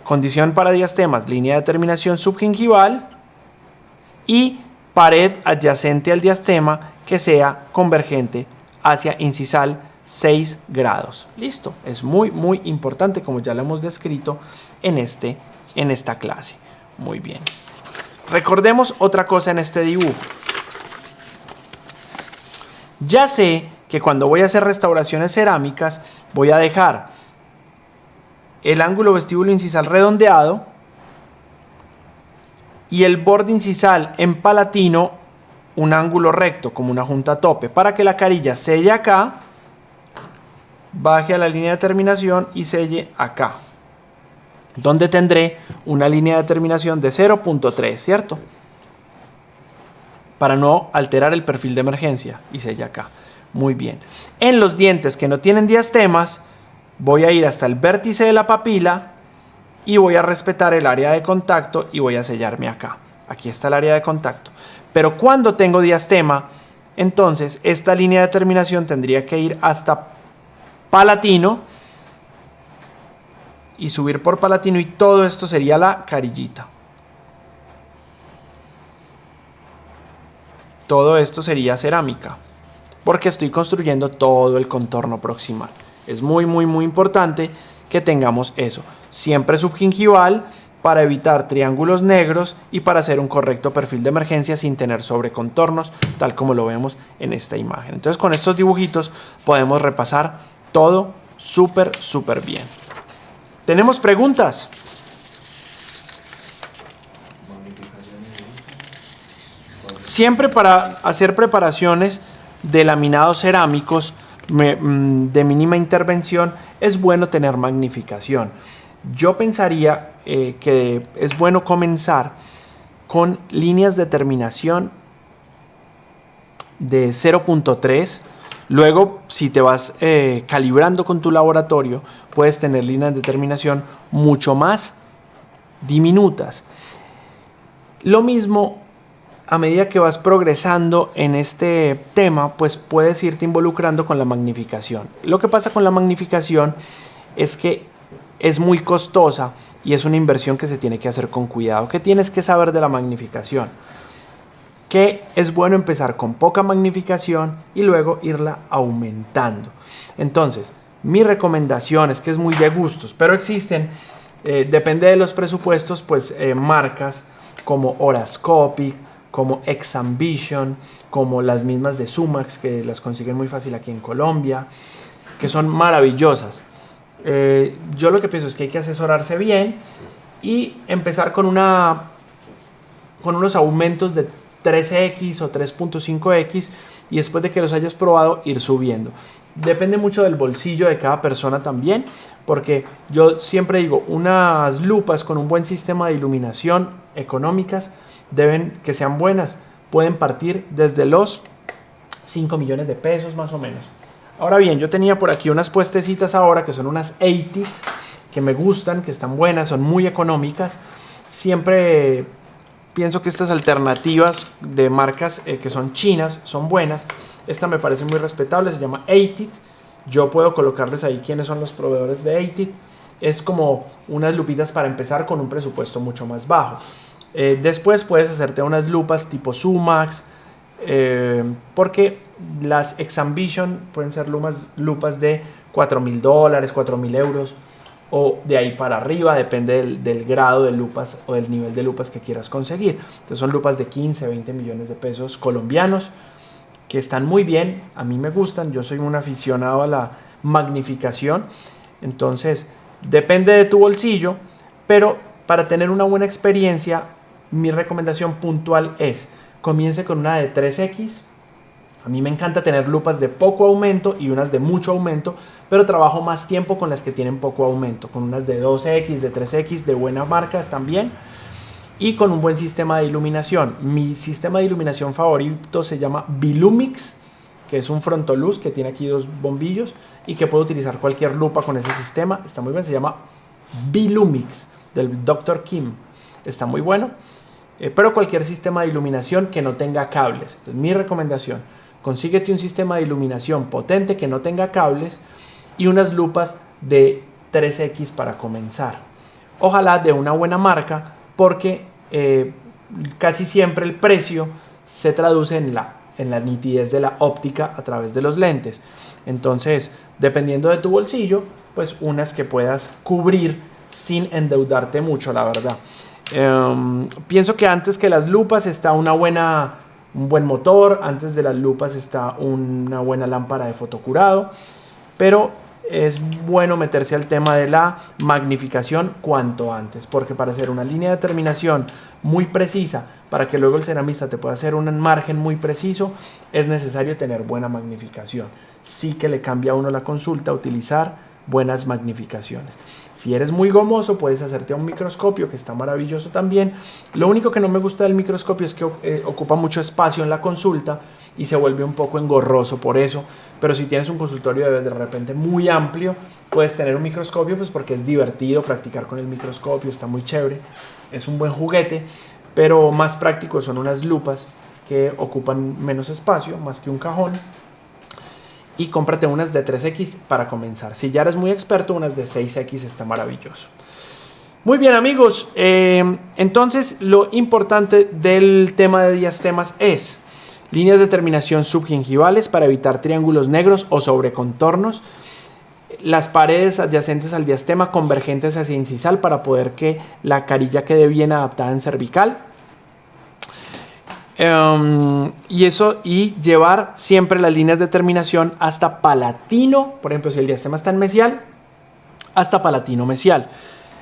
Condición para diastemas, línea de terminación subgingival y pared adyacente al diastema que sea convergente hacia incisal 6 grados. Listo, es muy importante, como ya lo hemos descrito en esta clase. Muy bien. Recordemos otra cosa en este dibujo. Ya sé que cuando voy a hacer restauraciones cerámicas voy a dejar el ángulo vestíbulo incisal redondeado y el borde incisal en palatino un ángulo recto como una junta tope para que la carilla selle acá, baje a la línea de terminación y selle acá, donde tendré una línea de terminación de 0.3, ¿cierto? Para no alterar el perfil de emergencia y selle acá. Muy bien. En los dientes que no tienen diastemas, voy a ir hasta el vértice de la papila y voy a respetar el área de contacto y voy a sellarme acá. Aquí está el área de contacto. Pero cuando tengo diastema, entonces esta línea de terminación tendría que ir hasta palatino y subir por palatino y todo esto sería la carillita. Todo esto sería cerámica porque estoy construyendo todo el contorno proximal. Es muy importante que tengamos eso. Siempre subgingival para evitar triángulos negros y para hacer un correcto perfil de emergencia sin tener sobrecontornos, tal como lo vemos en esta imagen. Entonces con estos dibujitos podemos repasar todo súper bien. ¿Tenemos preguntas? Siempre para hacer preparaciones de laminados cerámicos de mínima intervención es bueno tener magnificación. Yo pensaría que es bueno comenzar con líneas de terminación de 0.3. Luego, si te vas calibrando con tu laboratorio, puedes tener líneas de terminación mucho más diminutas. Lo mismo, a medida que vas progresando en este tema, pues puedes irte involucrando con la magnificación. Lo que pasa con la magnificación es que es muy costosa y es una inversión que se tiene que hacer con cuidado. ¿Qué tienes que saber de la magnificación? Que es bueno empezar con poca magnificación y luego irla aumentando. Entonces, mi recomendación es que es muy de gustos, pero existen, depende de los presupuestos, pues marcas como Orascopic, como Exambition, como las mismas de Sumax, que las consiguen muy fácil aquí en Colombia, que son maravillosas. Yo lo que pienso es que hay que asesorarse bien y empezar con unos aumentos de 3x o 3.5x y después de que los hayas probado ir subiendo. Depende mucho del bolsillo de cada persona también, porque yo siempre digo, unas lupas con un buen sistema de iluminación económicas que sean buenas, pueden partir desde los 5 millones de pesos más o menos. Ahora bien, yo tenía por aquí unas puestecitas ahora que son unas 80 que me gustan, que están buenas, son muy económicas. Siempre pienso que estas alternativas de marcas que son chinas son buenas. Esta me parece muy respetable, se llama 80. Yo puedo colocarles ahí quiénes son los proveedores de 80. Es como unas lupitas para empezar con un presupuesto mucho más bajo. Después puedes hacerte unas lupas tipo Sumax, porque las Exambition pueden ser lupas de $4,000, $4,000 euros o de ahí para arriba, depende del grado de lupas o del nivel de lupas que quieras conseguir. Entonces son lupas de 15, 20 millones de pesos colombianos que están muy bien, a mí me gustan, yo soy un aficionado a la magnificación, entonces depende de tu bolsillo, pero para tener una buena experiencia, mi recomendación puntual es, comience con una de 3X. A mí me encanta tener lupas de poco aumento y unas de mucho aumento, pero trabajo más tiempo con las que tienen poco aumento, con unas de 2X, de 3X, de buenas marcas también, y con un buen sistema de iluminación. Mi sistema de iluminación favorito se llama Bilumix, que es un frontoluz que tiene aquí 2 bombillos y que puedo utilizar cualquier lupa con ese sistema. Está muy bien, se llama Bilumix, del Dr. Kim. Está muy bueno. pero cualquier sistema de iluminación que no tenga cables. Entonces, mi recomendación, consíguete un sistema de iluminación potente que no tenga cables y unas lupas de 3X para comenzar. Ojalá de una buena marca, porque casi siempre el precio se traduce en la nitidez de la óptica a través de los lentes. Entonces, dependiendo de tu bolsillo, pues unas que puedas cubrir sin endeudarte mucho, la verdad. Pienso que antes que las lupas está un buen motor, antes de las lupas está una buena lámpara de fotocurado, pero es bueno meterse al tema de la magnificación cuanto antes, porque para hacer una línea de terminación muy precisa, para que luego el ceramista te pueda hacer un margen muy preciso, es necesario tener buena magnificación. Sí que le cambia a uno la consulta utilizar buenas magnificaciones. Si eres muy gomoso, puedes hacerte un microscopio, que está maravilloso también. Lo único que no me gusta del microscopio es que ocupa mucho espacio en la consulta y se vuelve un poco engorroso por eso. Pero si tienes un consultorio de repente muy amplio, puedes tener un microscopio, pues porque es divertido practicar con el microscopio, está muy chévere, es un buen juguete, pero más práctico son unas lupas que ocupan menos espacio, más que un cajón. Y cómprate unas de 3X para comenzar. Si ya eres muy experto, unas de 6X está maravilloso. Muy bien, amigos, entonces lo importante del tema de diastemas es líneas de terminación subgingivales para evitar triángulos negros o sobrecontornos, las paredes adyacentes al diastema convergentes hacia incisal para poder que la carilla quede bien adaptada en cervical. Y llevar siempre las líneas de terminación hasta palatino, por ejemplo, si el diastema está en mesial, hasta palatino mesial.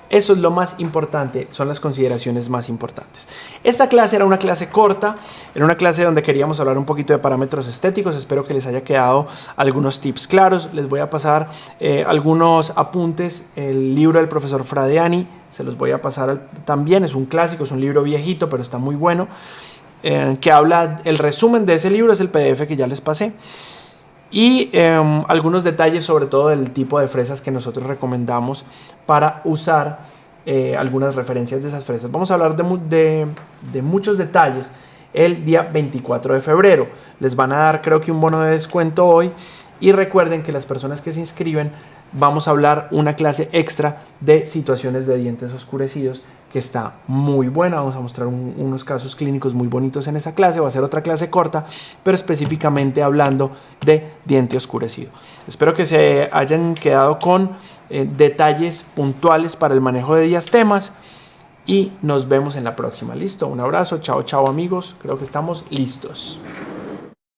Eso es lo más importante, son las consideraciones más importantes. Esta clase era una clase corta, era una clase donde queríamos hablar un poquito de parámetros estéticos. Espero que les haya quedado algunos tips claros. Les voy a pasar algunos apuntes. El libro del profesor Fradiani se los voy a pasar también. Es un clásico, es un libro viejito, pero está muy bueno. Que habla, el resumen de ese libro es el PDF que ya les pasé. Y algunos detalles sobre todo del tipo de fresas que nosotros recomendamos para usar algunas referencias de esas fresas. Vamos a hablar de muchos detalles el día 24 de febrero. Les van a dar, creo que, un bono de descuento hoy. Y recuerden que las personas que se inscriben, vamos a hablar una clase extra de situaciones de dientes oscurecidos, que está muy buena. Vamos a mostrar unos casos clínicos muy bonitos en esa clase. Va a ser otra clase corta, pero específicamente hablando de diente oscurecido. Espero que se hayan quedado con detalles puntuales para el manejo de diastemas y nos vemos en la próxima. Listo, un abrazo, chao, chao, amigos. Creo que estamos listos.